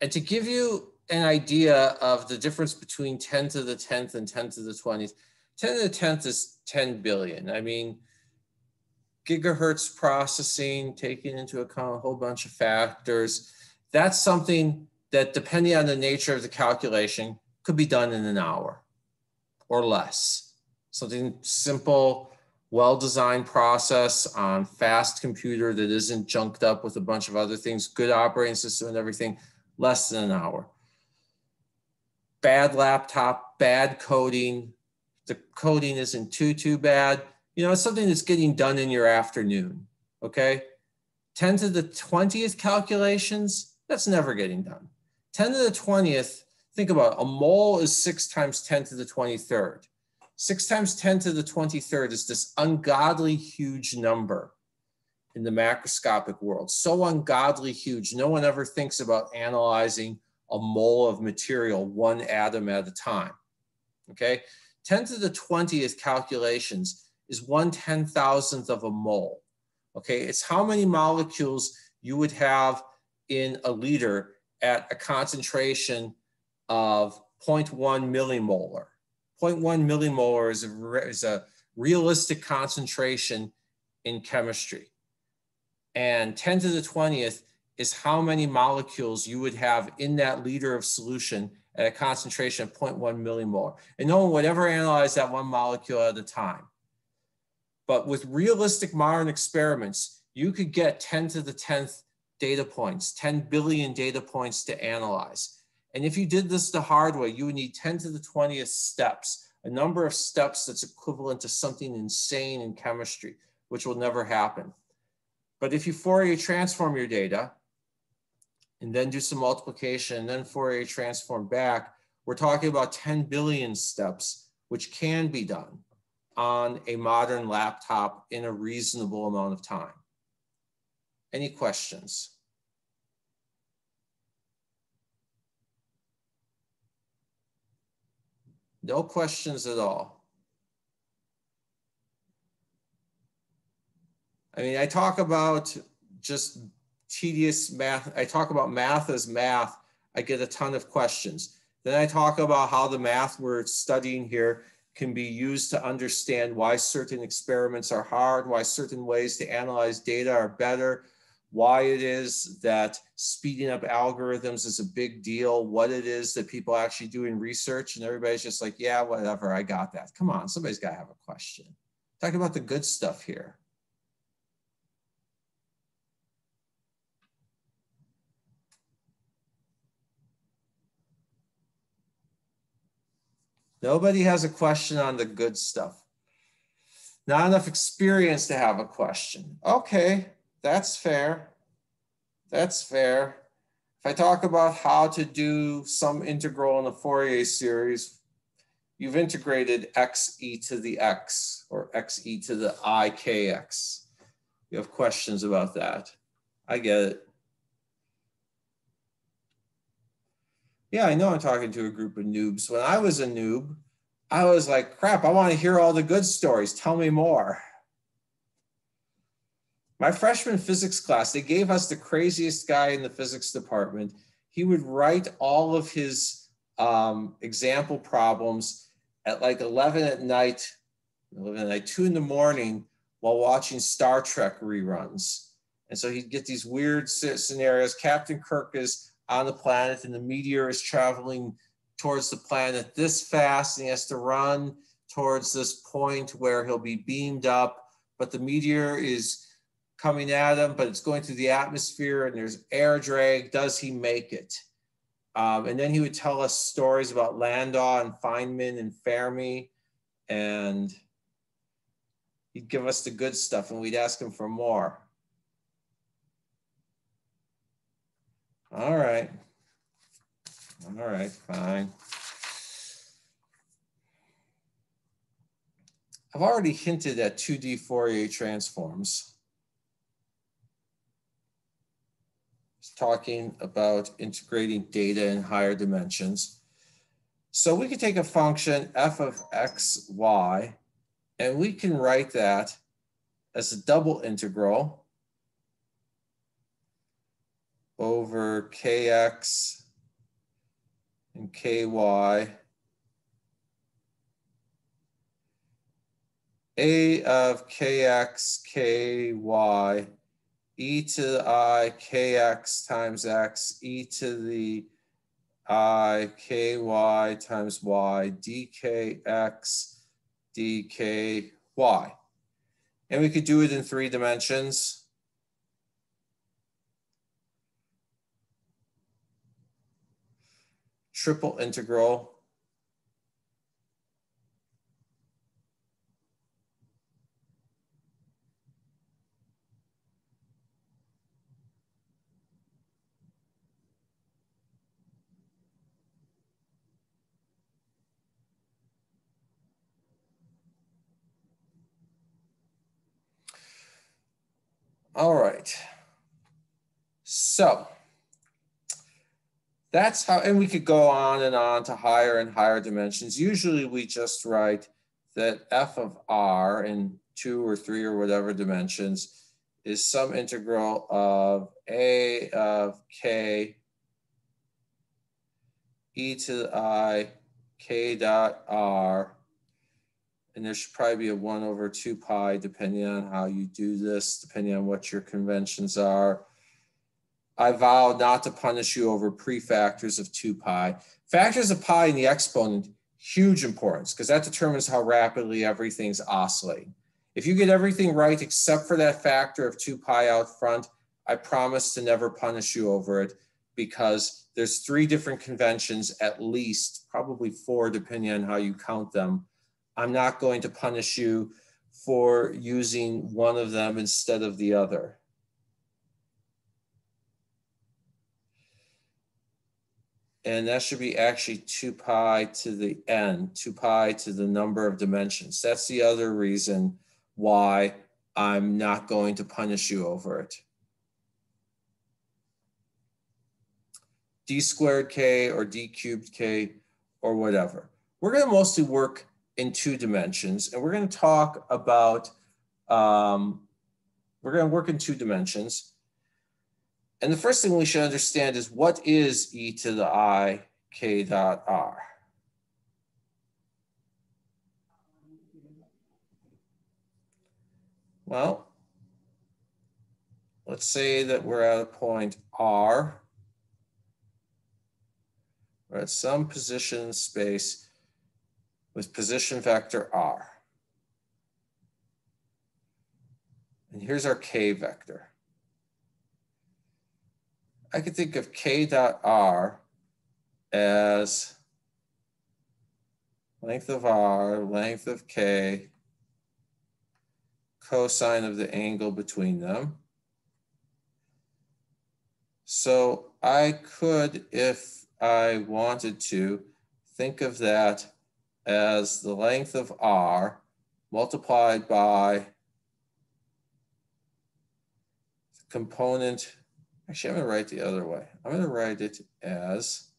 And to give you an idea of the difference between 10 to the 10th and 10 to the 20th, 10 to the 10th is 10 billion. I mean, gigahertz processing, taking into account a whole bunch of factors. That's something that, depending on the nature of the calculation, could be done in an hour or less. Something simple, well-designed process on fast computer that isn't junked up with a bunch of other things, good operating system and everything, less than an hour. Bad laptop, bad coding. The coding isn't too bad. You know, it's something that's getting done in your afternoon, okay? 10 to the 20th calculations, that's never getting done. 10 to the 20th, think about it, a mole is 6 times 10 to the 23rd. 6 times 10 to the 23rd is this ungodly huge number in the macroscopic world. So ungodly huge, no one ever thinks about analyzing a mole of material, one atom at a time, okay? 10 to the 20th calculations is 1/10,000th of a mole. Okay, it's how many molecules you would have in a liter at a concentration of 0.1 millimolar. 0.1 millimolar is a realistic concentration in chemistry. And 10 to the 20th is how many molecules you would have in that liter of solution at a concentration of 0.1 millimolar. And no one would ever analyze that one molecule at a time. But with realistic modern experiments, you could get 10 to the 10th data points, 10 billion data points to analyze. And if you did this the hard way, you would need 10 to the 20th steps, a number of steps that's equivalent to something insane in chemistry, which will never happen. But if you Fourier transform your data and then do some multiplication and then Fourier transform back, we're talking about 10 billion steps, which can be done on a modern laptop in a reasonable amount of time. Any questions? No questions at all. I mean, I talk about just tedious math. I talk about math as math. I get a ton of questions. Then I talk about how the math we're studying here can be used to understand why certain experiments are hard, why certain ways to analyze data are better, why it is that speeding up algorithms is a big deal, what it is that people actually do in research, and everybody's just like, yeah, whatever, I got that. Come on, somebody's got to have a question. Talk about the good stuff here. Nobody has a question on the good stuff. Not enough experience to have a question. Okay, that's fair. That's fair. If I talk about how to do some integral in the Fourier series, you've integrated x e to the x or x e to the I kx. You have questions about that. I get it. Yeah, I know I'm talking to a group of noobs. When I was a noob, I was like, crap, I want to hear all the good stories. Tell me more. My freshman physics class, they gave us the craziest guy in the physics department. He would write all of his example problems at like 11 at night, 2 in the morning while watching Star Trek reruns. And so he'd get these weird scenarios. Captain Kirk is on the planet and the meteor is traveling towards the planet this fast and he has to run towards this point where he'll be beamed up, but the meteor is coming at him, but it's going through the atmosphere and there's air drag. Does he make it? And then he would tell us stories about Landau and Feynman and Fermi, and he'd give us the good stuff and we'd ask him for more. All right, fine. I've already hinted at 2D Fourier transforms. It's talking about integrating data in higher dimensions. So we could take a function f of x, y, and we can write that as a double integral over kx and ky a of kx, ky, e to the I kx times x, e to the I ky times y, dkx, dky. And we could do it in 3 dimensions. Triple integral. All right. So that's how, and we could go on and on to higher and higher dimensions. Usually we just write that f of r in 2 or 3 or whatever dimensions is some integral of a of k e to the I k dot r, and there should probably be a 1 over 2 pi depending on how you do this, depending on what your conventions are. I vow not to punish you over prefactors of 2 pi. Factors of pi in the exponent, huge importance, because that determines how rapidly everything's oscillating. If you get everything right except for that factor of 2 pi out front, I promise to never punish you over it, because there's 3 different conventions, at least, probably 4 depending on how you count them. I'm not going to punish you for using one of them instead of the other. And that should be actually 2 pi to the n, 2 pi to the number of dimensions. That's the other reason why I'm not going to punish you over it. D squared k or d cubed k or whatever. We're going to mostly work in 2 dimensions, and we're going to talk about, we're going to work in 2 dimensions. And the first thing we should understand is, what is e to the I k dot r? Well, let's say that we're at a point r. We're at some position in space with position vector r. And here's our k vector. I could think of k dot r as length of r, length of k, cosine of the angle between them. So I could, if I wanted to, think of that as the length of r multiplied by the component. Actually, I'm going to write the other way. I'm going to write it as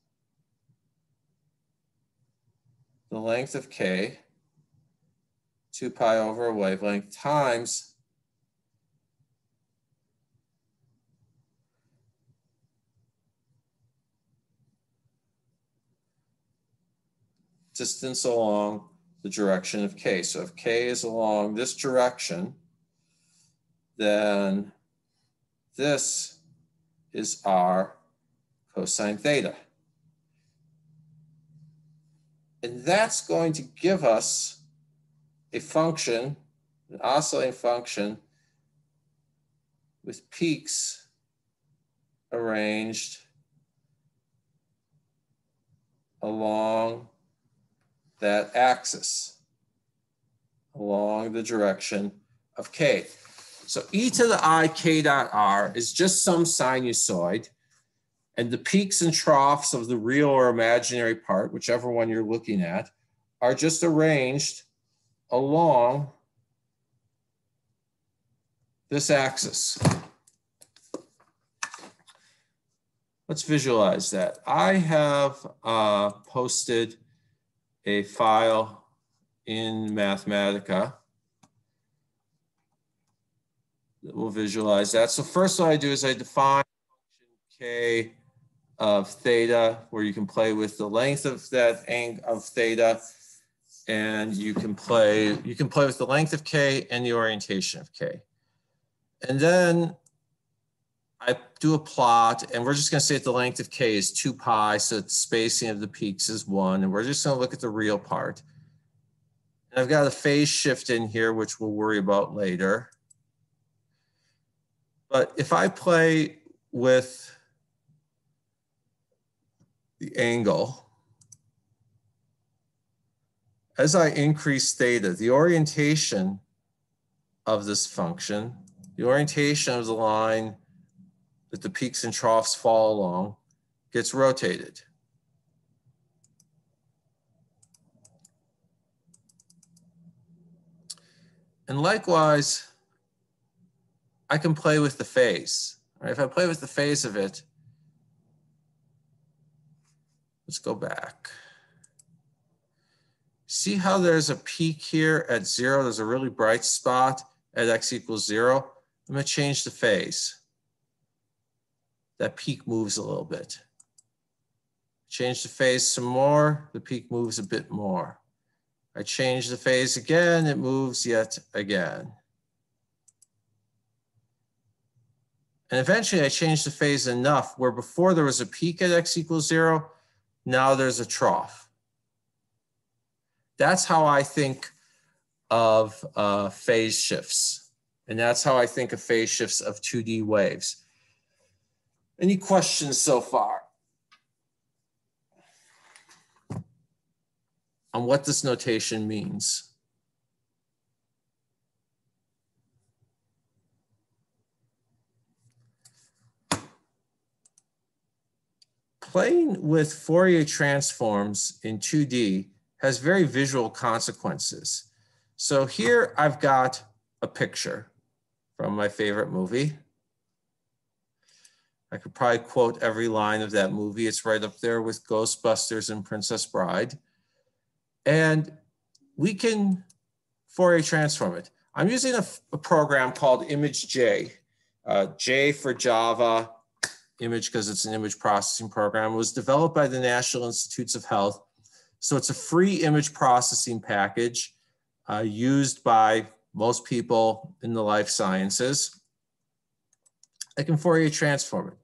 the length of k, 2 pi over a wavelength, times distance along the direction of k. So if k is along this direction, then this is r cosine theta. And that's going to give us a function, an oscillating function with peaks arranged along that axis, along the direction of k. So e to the I k dot r is just some sinusoid, and the peaks and troughs of the real or imaginary part, whichever one you're looking at, are just arranged along this axis. Let's visualize that. I have posted a file in Mathematica that will visualize that. So first what I do is I define function k of theta, where you can play with the length of that angle of theta, and you can play with the length of k and the orientation of k. And then I do a plot, and we're just going to say that the length of k is 2 pi, so the spacing of the peaks is 1, and we're just going to look at the real part. And I've got a phase shift in here, which we'll worry about later. But if I play with the angle, as I increase theta, the orientation of this function, the orientation of the line that the peaks and troughs fall along, gets rotated. And likewise, I can play with the phase. Right? If I play with the phase of it, let's go back. See how there's a peak here at 0? There's a really bright spot at x equals 0. I'm going to change the phase. That peak moves a little bit. Change the phase some more, the peak moves a bit more. I change the phase again, it moves yet again. And eventually I change the phase enough where before there was a peak at x equals 0, now there's a trough. That's how I think of phase shifts. And that's how I think of phase shifts of 2D waves. Any questions so far on what this notation means? Playing with Fourier transforms in 2D has very visual consequences. So here I've got a picture from my favorite movie. I could probably quote every line of that movie. It's right up there with Ghostbusters and Princess Bride. And we can Fourier transform it. I'm using a program called ImageJ. J for Java, image because it's an image processing program. It was developed by the National Institutes of Health. So it's a free image processing package used by most people in the life sciences. I can Fourier transform it.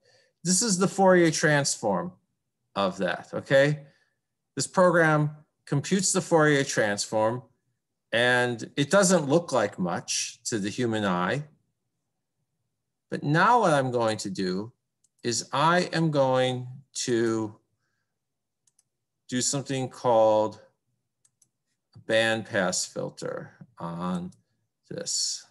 This is the Fourier transform of that, okay? This program computes the Fourier transform, and it doesn't look like much to the human eye. But now what I'm going to do is I am going to do something called a bandpass filter on this.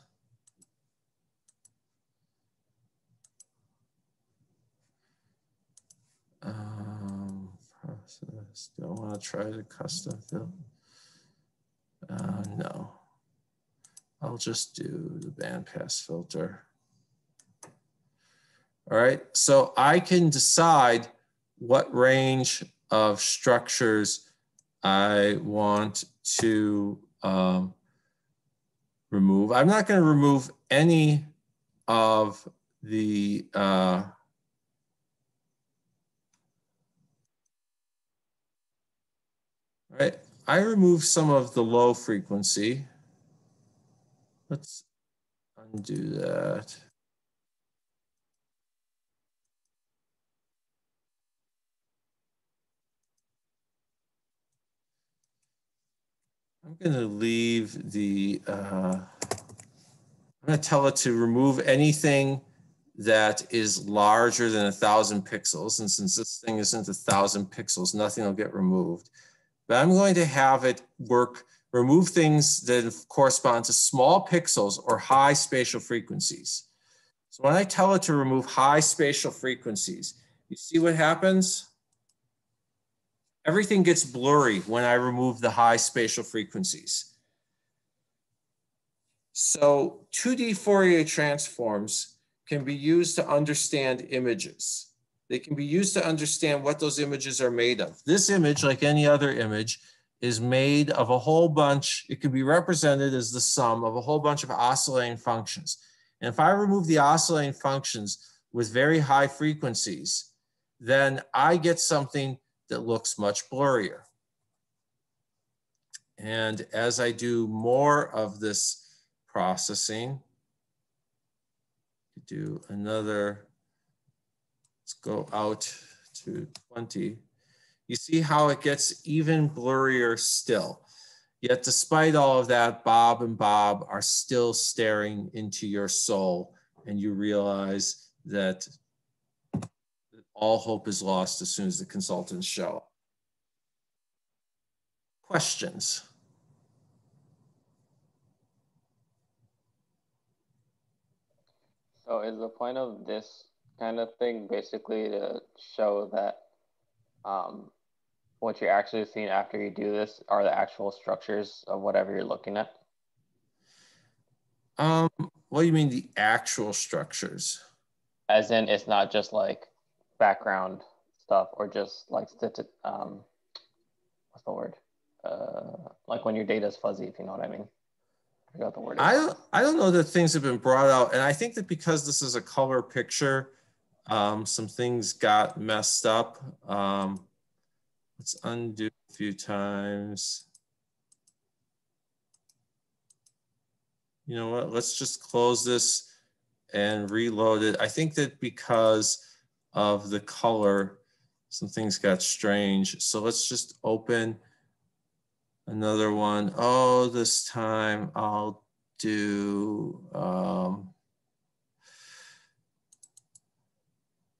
Process. Do I want to try the custom fill? No. I'll just do the bandpass filter. All right, so I can decide what range of structures I want to remove. I'm not going to remove any of the right. I remove some of the low frequency. Let's undo that. I'm going to leave the, I'm going to tell it to remove anything that is larger than 1,000 pixels. And since this thing isn't 1,000 pixels, nothing will get removed. But I'm going to have it remove things that correspond to small pixels or high spatial frequencies. So when I tell it to remove high spatial frequencies, you see what happens? Everything gets blurry when I remove the high spatial frequencies. So 2D Fourier transforms can be used to understand images. They can be used to understand what those images are made of. This image, like any other image, is made of a whole bunch. It can be represented as the sum of a whole bunch of oscillating functions. And if I remove the oscillating functions with very high frequencies, then I get something that looks much blurrier. And as I do more of this processing, do another, let's go out to 20. You see how it gets even blurrier still. Yet despite all of that, Bob and Bob are still staring into your soul, and you realize that all hope is lost as soon as the consultants show up. Questions? So is the point of this kind of thing basically to show that what you're actually seeing after you do this are the actual structures of whatever you're looking at? What do you mean the actual structures? As in, it's not just like background stuff or just like what's the word? like when your data is fuzzy, if you know what I mean. I forgot the word. I don't know that things have been brought out, and I think that because this is a color picture, some things got messed up. Let's undo a few times. You know what? Let's just close this and reload it. I think that because of the color, some things got strange. So let's just open another one. Oh, this time I'll do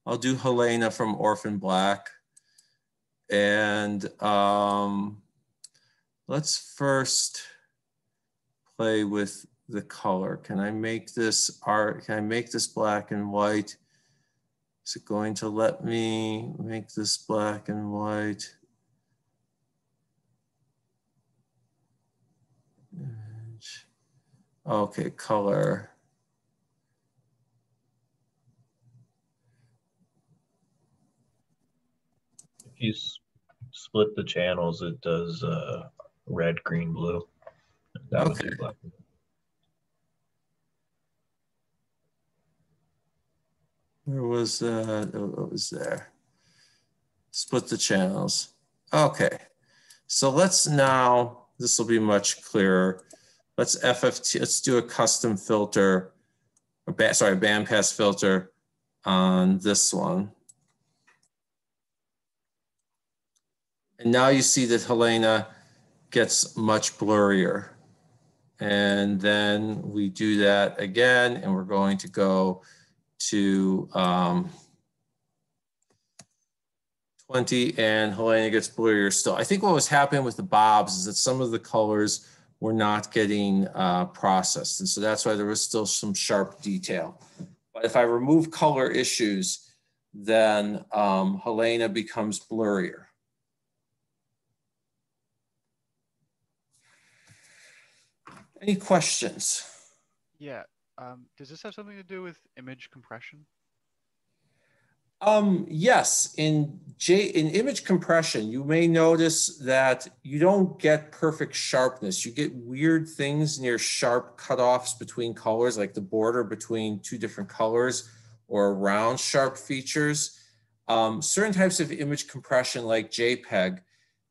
Helena from Orphan Black. And let's first play with the color. Can I make this can I make this black and white? Is it going to let me make this black and white? Okay, color. If you split the channels, it does red, green, blue. That would do black. Where was that? What was there? Split the channels. Okay, so let's now, this will be much clearer. Let's FFT, let's do a custom filter, sorry, bandpass filter on this one. And now you see that Helena gets much blurrier. And then we do that again, and we're going to go to 20, and Helena gets blurrier still. I think what was happening with the bobs is that some of the colors were not getting processed. And so that's why there was still some sharp detail. But if I remove color issues, then Helena becomes blurrier. Any questions? Yeah. Does this have something to do with image compression? Yes, in image compression, you may notice that you don't get perfect sharpness. You get weird things near sharp cutoffs between colors, like the border between two different colors, or around sharp features. Certain types of image compression, like JPEG,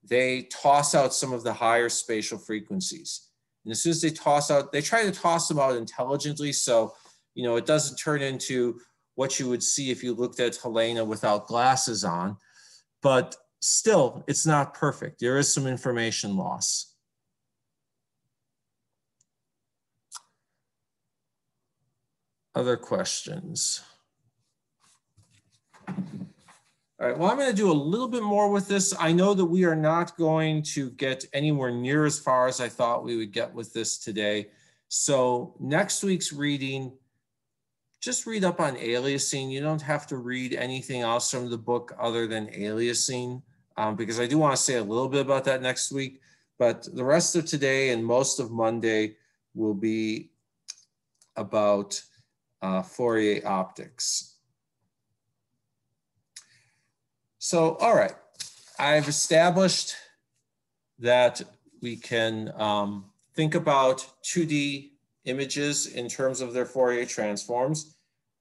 they toss out some of the higher spatial frequencies. And as soon as they toss out, they try to toss them out intelligently, so it doesn't turn into what you would see if you looked at Helena without glasses on, but still, it's not perfect. There is some information loss. Other questions? All right, well, I'm going to do a little bit more with this. I know that we are not going to get anywhere near as far as I thought we would get with this today. So next week's reading, just read up on aliasing. You don't have to read anything else from the book other than aliasing, because I do want to say a little bit about that next week. But the rest of today and most of Monday will be about Fourier optics. So, all right, I've established that we can think about 2D images in terms of their Fourier transforms.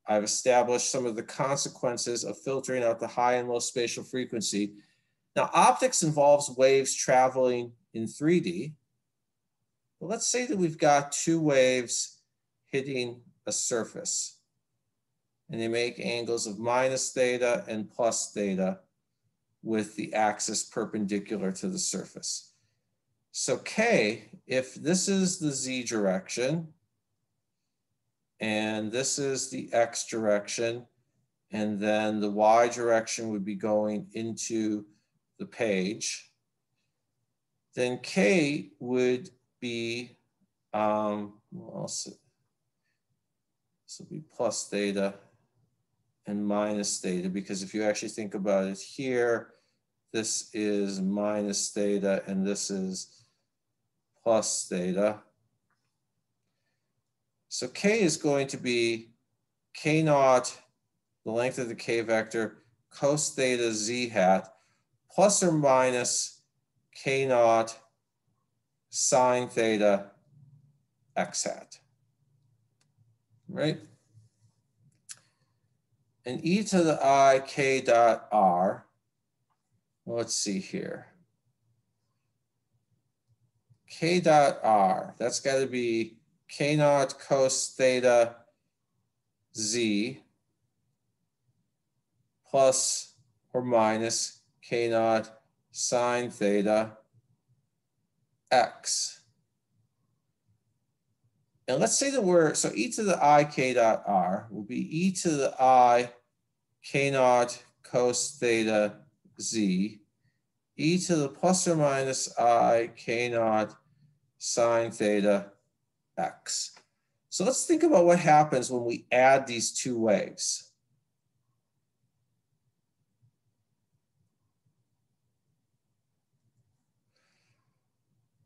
I've established some of the consequences of filtering out the high and low spatial frequency. Now, optics involves waves traveling in 3D. But let's say that we've got two waves hitting a surface, and they make angles of minus theta and plus theta with the axis perpendicular to the surface. So K, if this is the Z direction, and this is the X direction, and then the Y direction would be going into the page, then K would be, this will be plus theta and minus theta, because if you actually think about it here, this is minus theta and this is plus theta. So K is going to be K naught, the length of the K vector, cos theta Z hat, plus or minus K naught sine theta x hat, right? And e to the I k dot r, well, let's see here. K dot r, that's got to be k naught cos theta z plus or minus k naught sine theta x. And let's say that so e to the I k dot r will be e to the I k naught cos theta z, e to the plus or minus I k naught sine theta x. So let's think about what happens when we add these two waves.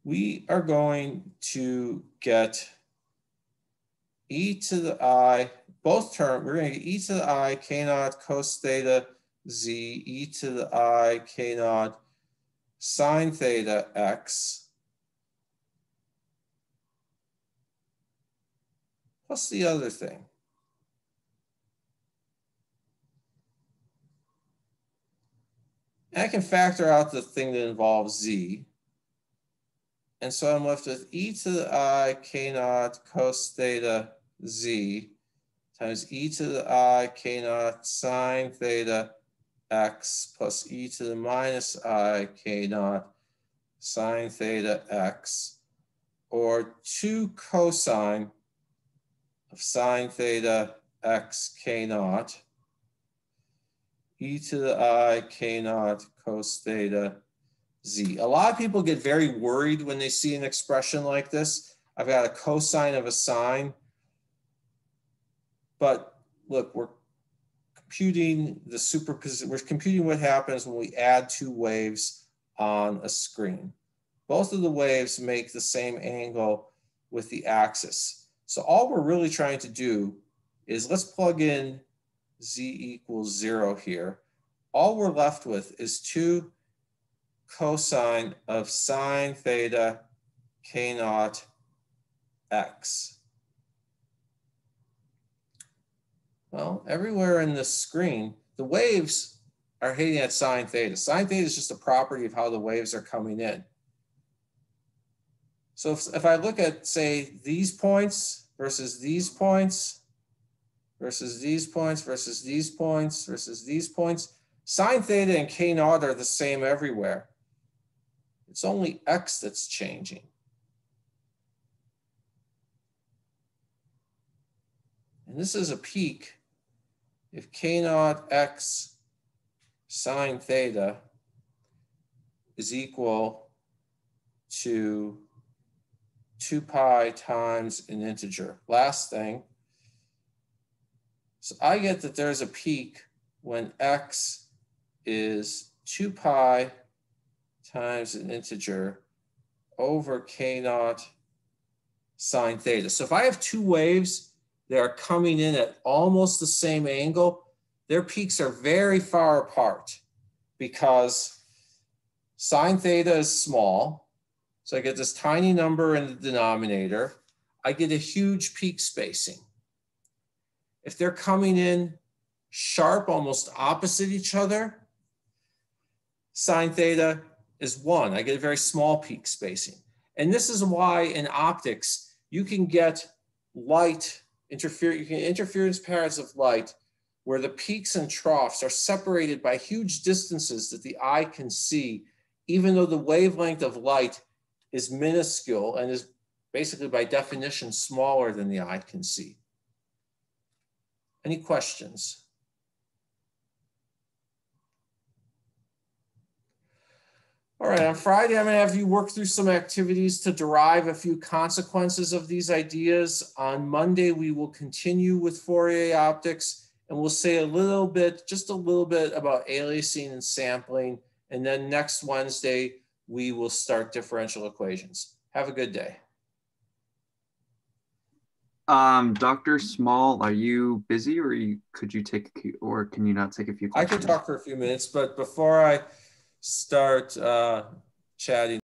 We are going to get e to the I, both terms, we're going to get e to the I k naught cos theta z, e to the I k naught sine theta x, plus the other thing. And I can factor out the thing that involves z. And so I'm left with e to the I k naught cos theta z times e to the I k naught sine theta x plus e to the minus I k naught sine theta x, or 2 cosine of sine theta x k naught e to the I k naught cos theta z. A lot of people get very worried when they see an expression like this. I've got a cosine of a sine, but look, we're computing the superposition. We're computing what happens when we add two waves on a screen. Both of the waves make the same angle with the axis. So all we're really trying to do is let's plug in z equals 0 here. All we're left with is 2 cosine of sine theta k naught x. Well, everywhere in this screen, the waves are hitting at sine theta. Sine theta is just a property of how the waves are coming in. So if I look at, say, these points versus these points versus these points versus these points versus these points, sine theta and k naught are the same everywhere. It's only x that's changing. And this is a peak. If k naught x sine theta is equal to 2 pi times an integer. Last thing. So I get that there's a peak when x is 2 pi times an integer over k naught sine theta. So if I have two waves that are coming in at almost the same angle, their peaks are very far apart because sine theta is small. So I get this tiny number in the denominator. I get a huge peak spacing. If they're coming in sharp, almost opposite each other, sine theta is 1. I get a very small peak spacing. And this is why in optics, you can get light interference patterns of light where the peaks and troughs are separated by huge distances that the eye can see, even though the wavelength of light is minuscule and is basically by definition smaller than the eye can see. Any questions? All right, on Friday, I'm going to have you work through some activities to derive a few consequences of these ideas. On Monday, we will continue with Fourier optics, and we'll say a little bit, just a little bit about aliasing and sampling. And then next Wednesday, we will start differential equations. Have a good day. Dr. Small, are you busy, or could you take, or can you not take a few questions? I could talk for a few minutes, but before I start chatting,